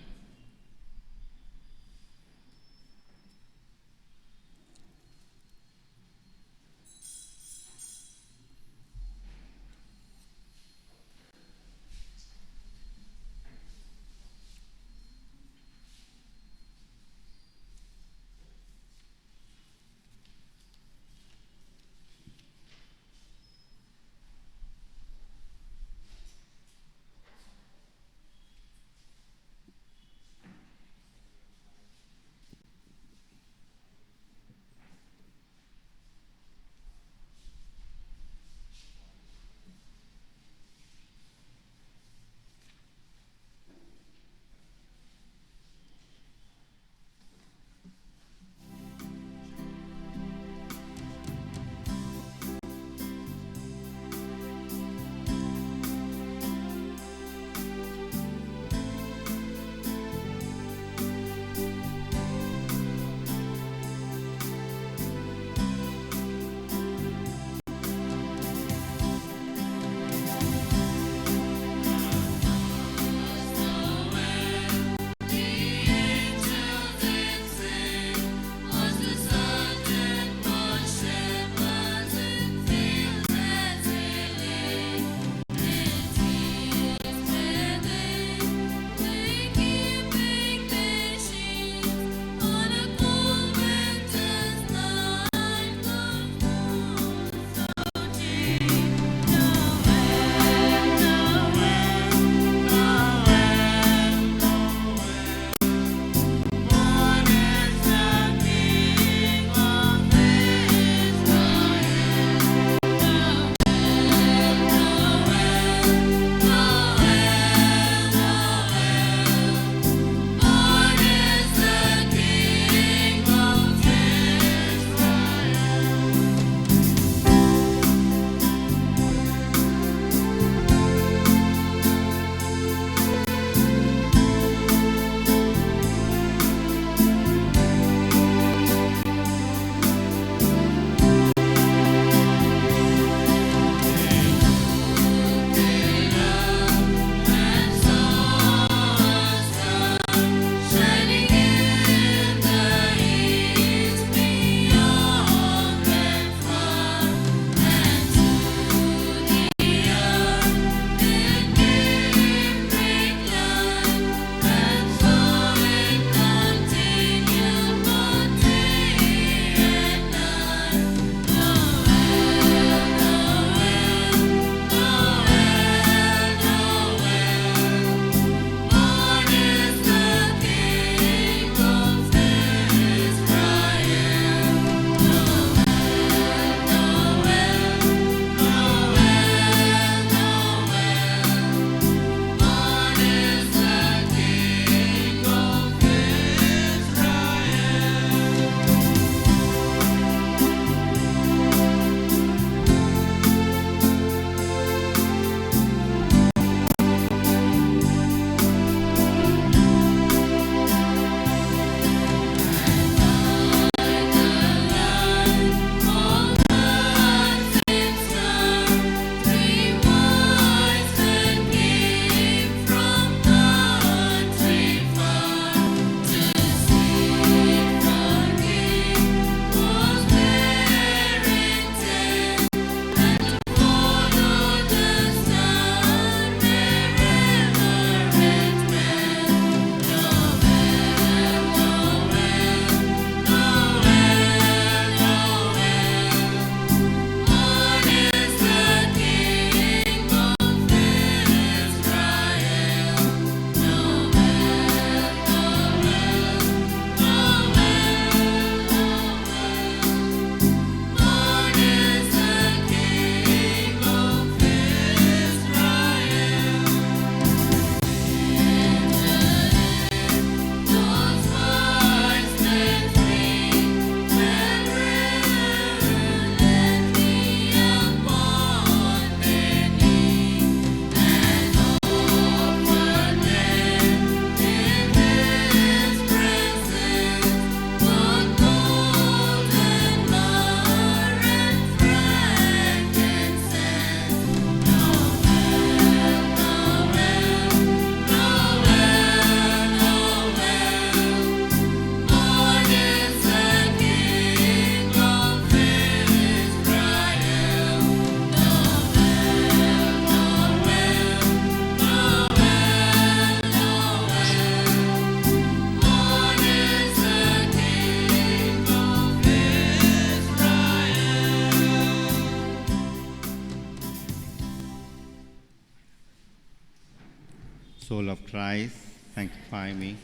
Soul of Christ, sanctify me.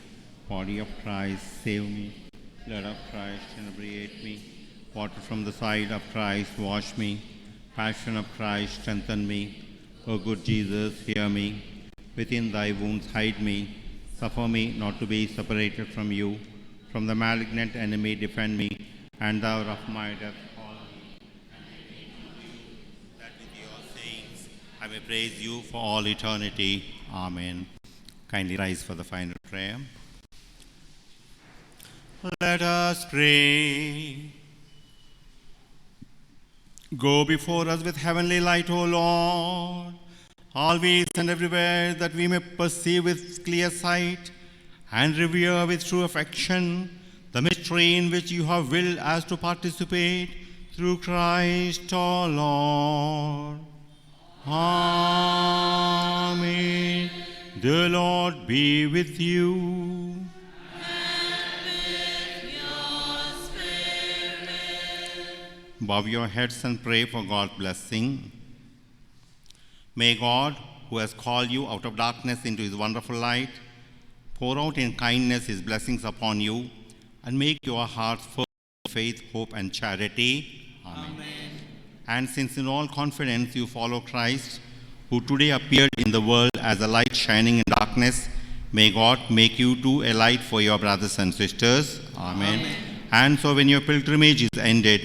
Body of Christ, save me. Blood of Christ, inebriate me. Water from the side of Christ, wash me. Passion of Christ, strengthen me. O good Jesus, hear me. Within thy wounds hide me. Suffer me not to be separated from you. From the malignant enemy defend me. And the hour of my death call me. And I pray to you, that with your saints I may praise you for all eternity. Amen. Kindly rise for the final prayer. Let us pray. Go before us with heavenly light, O Lord, always and everywhere, that we may perceive with clear sight and revere with true affection the mystery in which you have willed us to participate through Christ our Lord. Amen. The Lord be with you. Bow your heads and pray for God's blessing. May God, who has called you out of darkness into his wonderful light, pour out in kindness his blessings upon you and make your hearts full of faith, hope, and charity. Amen. And since in all confidence you follow Christ, who today appeared in the world as a light shining in darkness, may God make you too a light for your brothers and sisters. Amen. Amen. And so when your pilgrimage is ended,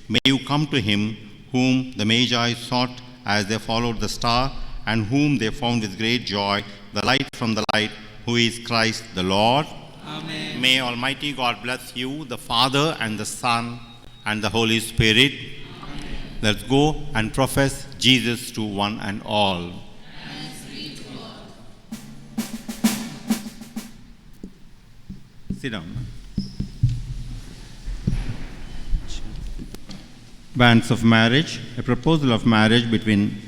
may you come to him whom the Magi sought as they followed the star, and whom they found with great joy, the light from the light, who is Christ the Lord. Amen. May Almighty God bless you, the Father and the Son and the Holy Spirit. Amen. Let's go and profess Jesus to one and all. Sit down. Banns of marriage. A proposal of marriage between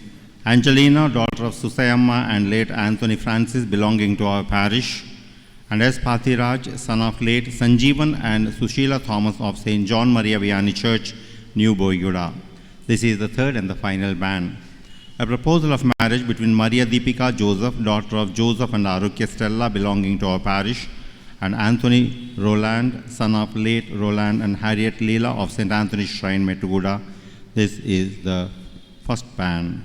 Angelina, daughter of Susayamma, and late Anthony Francis, belonging to our parish, and S. Pathiraj, son of late Sanjeevan and Sushila Thomas of St. John Maria Vianney Church, New Boyguda. This is the third and the final ban. A proposal of marriage between Maria Deepika Joseph, daughter of Joseph and Arukya Stella, belonging to our parish, and Anthony Roland, son of late Roland and Harriet Leela of St. Anthony's Shrine, Metuguda. This is the first ban.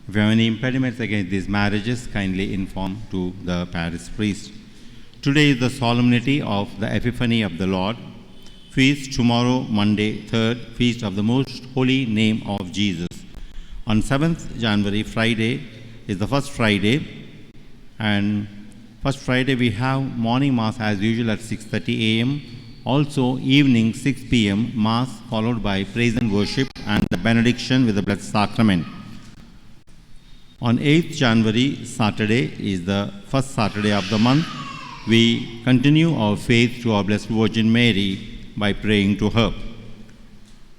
If you have any impediments against these marriages, kindly inform to the parish priest. Today is the solemnity of the Epiphany of the Lord. Feast tomorrow, Monday, 3rd, Feast of the Most Holy Name of Jesus. On 7th January, Friday, is the first Friday, and first Friday we have morning Mass as usual at 6:30 a.m. Also evening 6 p.m. Mass followed by praise and worship and the benediction with the Blessed Sacrament. On 8th January, Saturday, is the first Saturday of the month. We continue our faith to our Blessed Virgin Mary by praying to her.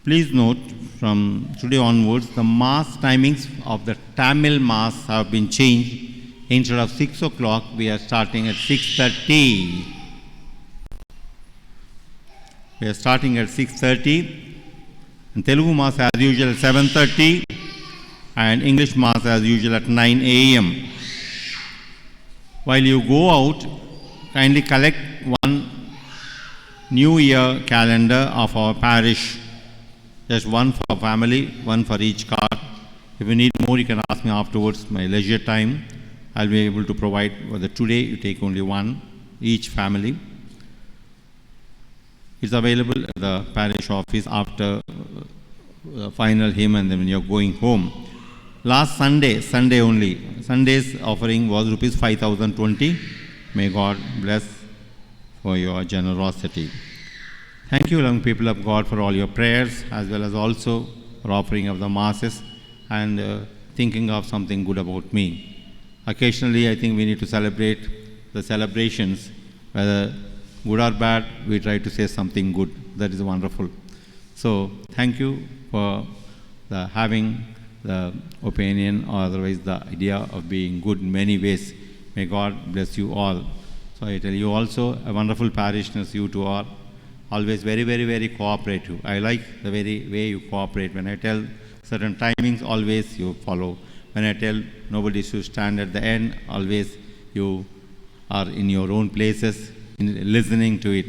Please note, from today onwards, the Mass timings of the Tamil Mass have been changed. Instead of 6 o'clock, we are starting at 6:30. We are starting at 6:30. And Telugu Mass as usual at 7:30. And English Mass as usual at 9 a.m. While you go out, kindly collect one New Year calendar of our parish. Just one for family, one for each card. If you need more, you can ask me afterwards, my leisure time. I'll be able to provide. Whether today you take only one, each family. It's available at the parish office after the final hymn and then when you're going home. Last Sunday only, Sunday's offering was rupees 5,020. May God bless for your generosity. Thank you, young people of God, for all your prayers, as well as also for offering of the masses and thinking of something good about me. Occasionally, I think we need to celebrate the celebrations, whether good or bad, we try to say something good. That is wonderful. So, thank you for having the opinion or otherwise the idea of being good in many ways. May God bless you all. So, I tell you also, a wonderful parishioners, you two are always very, very, very cooperative. I like the very way you cooperate. When I tell certain timings, always you follow. When I tell nobody should stand at the end, always you are in your own places, listening to it.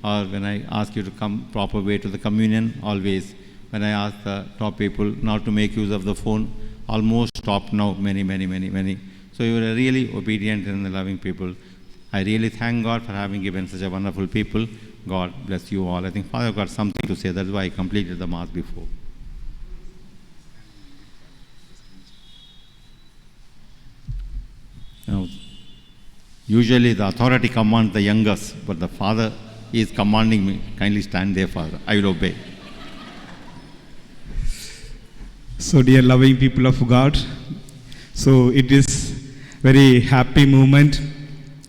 Or when I ask you to come proper way to the communion, always. When I ask the top people not to make use of the phone, almost stopped now, many. So you are really obedient and loving people. I really thank God for having given such a wonderful people. God bless you all. I think Father got something to say. That's why I completed the Mass before. Now, usually the authority commands the youngest, but the Father is commanding me. Kindly stand there, Father. I will obey. So, dear loving people of God, so it is very happy moment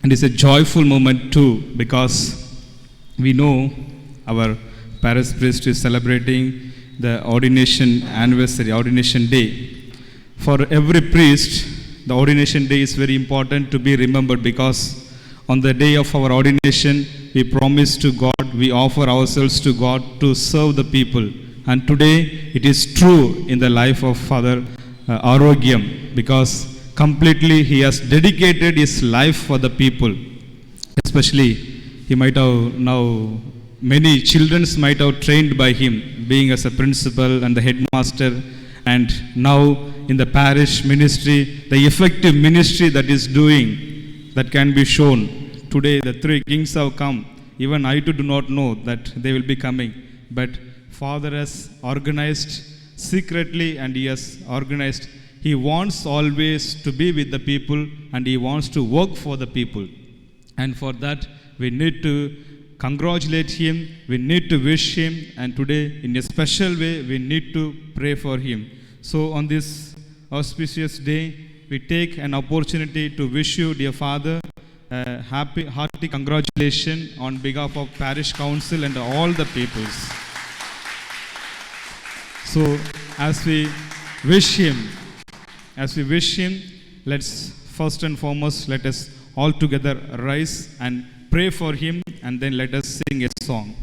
and it's a joyful moment too, because we know our parish priest is celebrating the ordination anniversary, ordination day. For every priest, the ordination day is very important to be remembered, because on the day of our ordination, we promise to God, we offer ourselves to God to serve the people. And today, it is true in the life of Father Arogyam, because completely he has dedicated his life for the people. Especially, he might have now, many children might have trained by him, being as a principal and the headmaster, and now in the parish ministry, the effective ministry that is doing, that can be shown. Today, the three kings have come. Even I too do not know that they will be coming. But Father has organized secretly, and he has organized. He wants always to be with the people, and he wants to work for the people. And for that, we need to congratulate him, we need to wish him, and today, in a special way, we need to pray for him. So, on this auspicious day, we take an opportunity to wish you, dear Father, a happy, hearty congratulations on behalf of Parish Council and all the peoples. So, as we wish him, let's first and foremost, let us all together rise and pray for him, and then let us sing a song.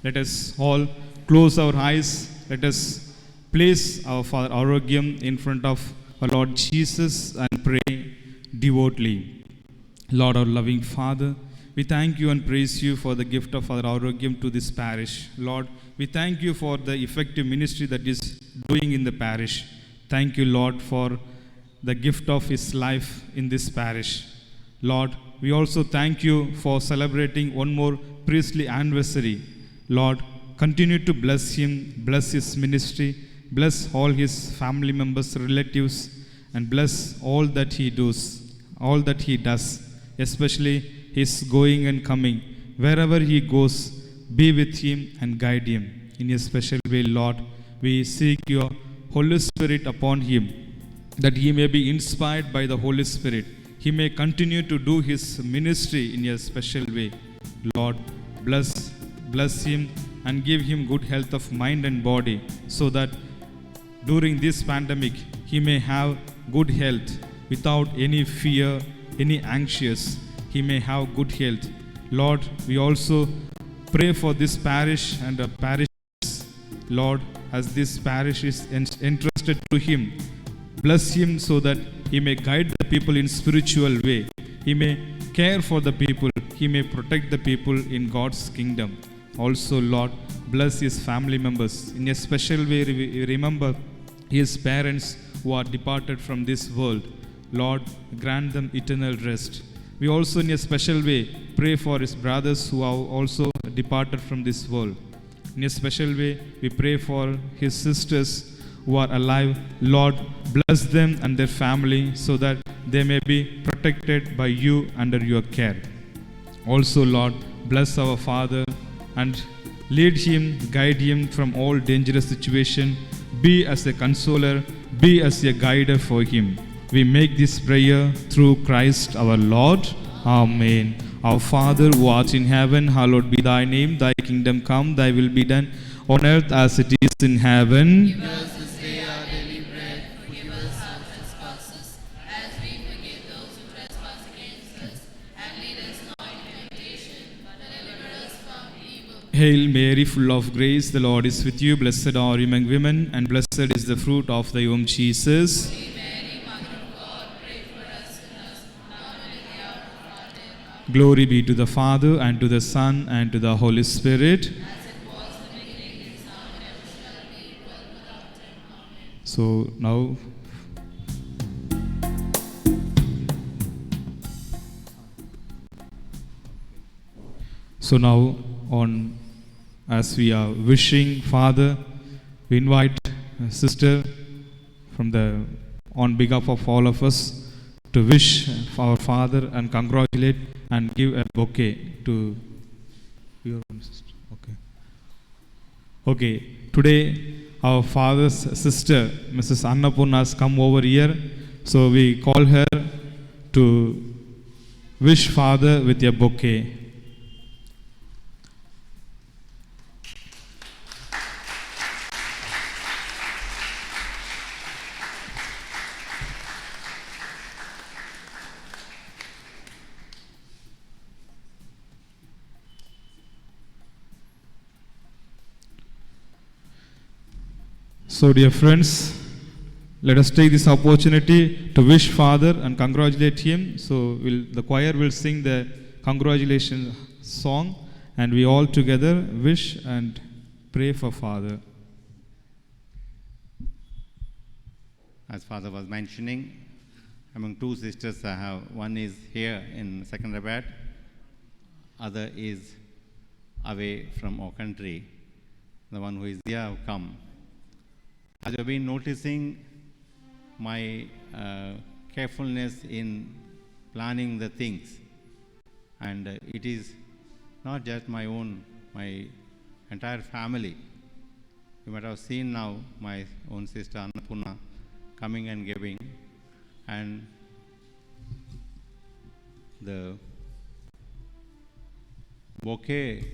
Let us all close our eyes. Let us place our Father Arogyam in front of our Lord Jesus and pray devotedly. Lord, our loving Father, we thank you and praise you for the gift of Father Arogyam to this parish. Lord, we thank you for the effective ministry that is doing in the parish. Thank you, Lord, for the gift of his life in this parish. Lord, we also thank you for celebrating one more priestly anniversary. Lord, continue to bless him, bless his ministry, bless all his family members, relatives, and bless all that he does, especially his going and coming. Wherever he goes, be with him and guide him. In a special way, Lord, we seek your Holy Spirit upon him, that he may be inspired by the Holy Spirit. He may continue to do his ministry in a special way. Lord, bless him and give him good health of mind and body, so that during this pandemic, he may have good health without any fear, any anxious. He may have good health. Lord, we also pray for this parish and the parish. Lord, as this parish is entrusted to him, bless him so that he may guide the people in spiritual way. He may care for the people. He may protect the people in God's kingdom. Also, Lord, bless his family members. In a special way, we remember his parents who are departed from this world. Lord, grant them eternal rest. We also, in a special way, pray for his brothers who have also departed from this world. In a special way, we pray for his sisters who are alive. Lord, bless them and their family so that they may be protected by you under your care. Also, Lord, bless our Father and lead him, guide him from all dangerous situation. Be as a consoler, be as a guider for him. We make this prayer through Christ our Lord. Amen. Our Father who art in heaven, hallowed be thy name. Thy kingdom come, thy will be done on earth as it is in heaven. Give us this day our daily bread. Forgive us our trespasses, as we forgive those who trespass against us. And lead us not into temptation, but deliver us from evil. Hail Mary, full of grace, the Lord is with you. Blessed are you among women, and blessed is the fruit of thy womb, Jesus. Mary, Mother of God, pray for us sinners, now and at the hour glory be to the Father, and to the Son, and to the Holy Spirit. So now, as we are wishing Father, we invite Sister on behalf of all of us to wish our Father and congratulate and give a bouquet to your own sister. Okay. Today, our Father's sister, Mrs. Annapurna, has come over here. So we call her to wish Father with a bouquet. So, dear friends, let us take this opportunity to wish Father and congratulate him. So, the choir will sing the congratulations song, and we all together wish and pray for Father. As Father was mentioning, among two sisters I have, one is here in Secunderabad, other is away from our country. The one who is here have come. As you have been noticing my carefulness in planning the things, and it is not just my entire family. You might have seen now my own sister Annapurna coming and giving, and the bouquet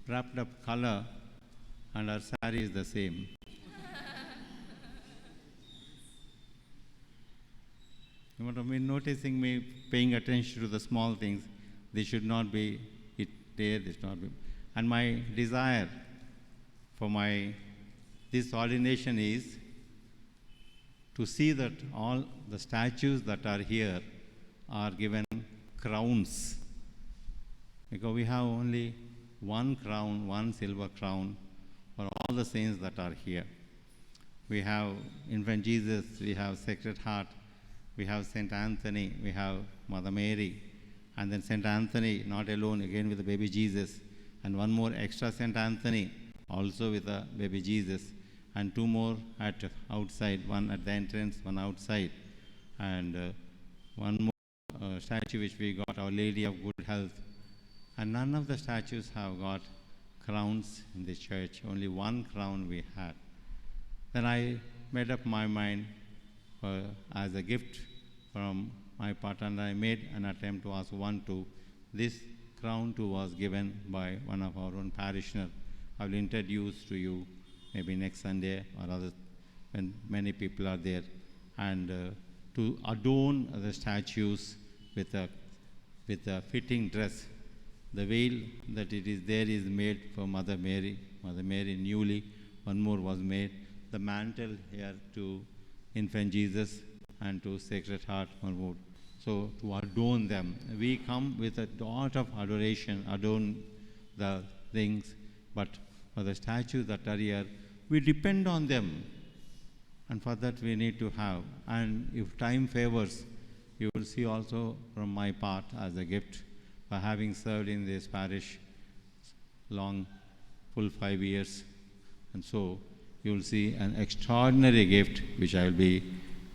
wrapped up color, and her saree is the same. You might have been noticing me paying attention to the small things. They should not be there, they should not be. And my desire for this ordination is to see that all the statues that are here are given crowns. Because we have only one crown, one silver crown for all the saints that are here. We have Infant Jesus, we have Sacred Heart, we have St. Anthony, we have Mother Mary, and then St. Anthony, not alone, again with the baby Jesus, and one more extra St. Anthony, also with the baby Jesus, and two more outside, one at the entrance, one outside, and one more statue which we got, Our Lady of Good Health. And none of the statues have got crowns in this church, only one crown we had. Then I made up my mind as a gift from my part, and I made an attempt to ask one to. This crown too was given by one of our own parishioners. I will introduce to you maybe next Sunday or other when many people are there, and to adorn the statues with a fitting dress. The veil that it is there is made for Mother Mary newly. One more was made. The mantle here to Infant Jesus and to Sacred Heart one more. So to adorn them, we come with a lot of adoration, adorn the things, but for the statues that are here, we depend on them, and for that we need to have. And if time favors, you will see also from my part as a gift, for having served in this parish long, full 5 years, and so you will see an extraordinary gift which I will be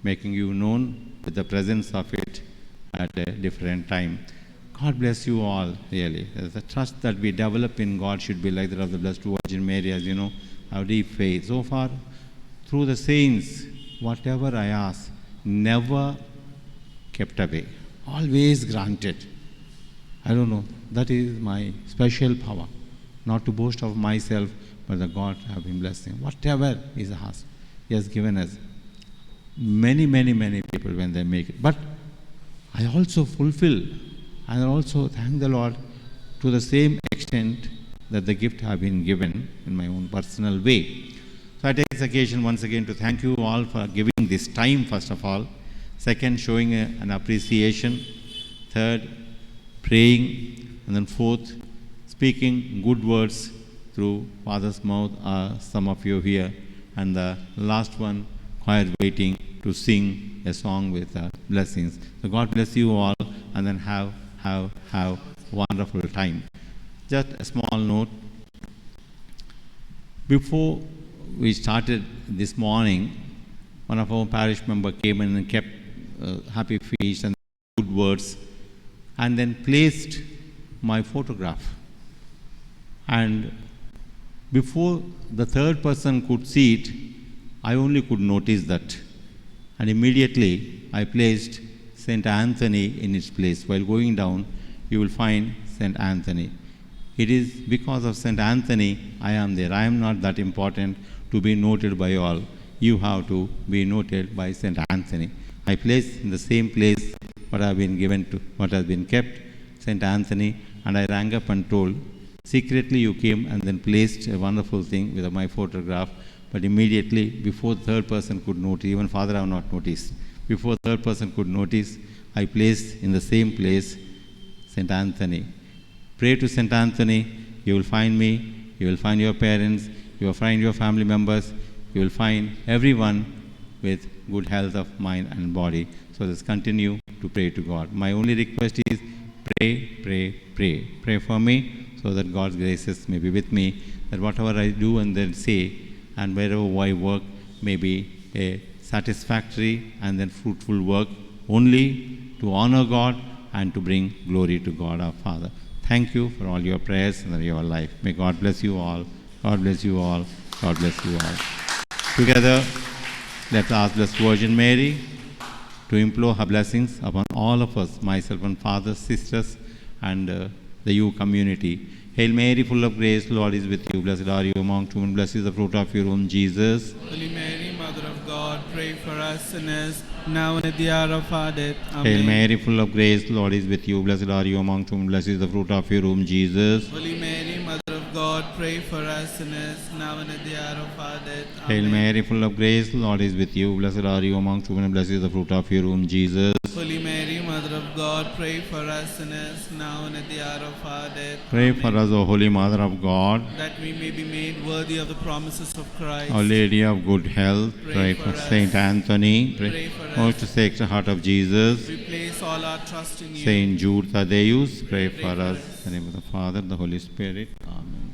making you known with the presence of it at a different time. God bless you all, really. The trust that we develop in God should be like that of the Blessed Virgin Mary, as you know, our deep faith. So far, through the saints, whatever I ask, never kept away, always granted. I don't know, that is my special power, not to boast of myself, but the God have been blessing. Whatever is asked, He has given us. Many people when they make it. But I also fulfill, and I also thank the Lord to the same extent that the gift have been given in my own personal way. So I take this occasion once again to thank you all for giving this time, first of all. Second, showing an appreciation. Third, praying, and then fourth, speaking good words through Father's mouth are some of you here. And the last one, choir waiting to sing a song with blessings. So God bless you all, and then have wonderful time. Just a small note. Before we started this morning, one of our parish member came in and kept happy feast and good words, and then placed my photograph. And before the third person could see it, I only could notice that. And immediately I placed St. Anthony in its place. While going down, you will find St. Anthony. It is because of St. Anthony I am there. I am not that important to be noted by all. You have to be noted by St. Anthony. I place in the same place what has been kept, St. Anthony, and I rang up and told, secretly you came and then placed a wonderful thing with my photograph, but immediately before the third person could notice, even Father I have not noticed, before the third person could notice, I placed in the same place St. Anthony. Pray to St. Anthony, you will find me, you will find your parents, you will find your family members, you will find everyone with good health of mind and body. So let's continue to pray to God. My only request is pray, pray, pray. Pray for me so that God's graces may be with me, that whatever I do and then say and wherever I work may be a satisfactory and then fruitful work only to honor God and to bring glory to God our Father. Thank you for all your prayers and your life. May God bless you all. God bless you all. God bless you all. Together, let's ask Blessed Virgin Mary to implore her blessings upon all of us, myself and fathers, sisters, and the you community. Hail Mary, full of grace, Lord is with you. Blessed are you among women, blessed is the fruit of your womb, Jesus. Holy Mary, Mother of God, pray for us sinners, now and at the hour of our death. Amen. Hail Mary, full of grace, Lord is with you. Blessed are you among women, blessed is the fruit of your womb, Jesus. Holy Mary, Mother of God, pray for us sinners, now and at the hour of our death. Amen. Hail Mary, full of grace, Lord is with you. Blessed are you among women, blessed is the fruit of your womb, Jesus. Holy Mary, Mother of God, pray for us sinners, now and at the hour of our death. Pray Amen. for us, O Holy Mother of God. That we may be made worthy of the promises of Christ. Our Lady of Good Health, pray for us. Saint Anthony, Pray for us. Most Sacred Heart of Jesus, We place all our trust in you. Saint Jude Thaddeus, pray for for us. us. In the name of the Father, the Holy Spirit. Amen.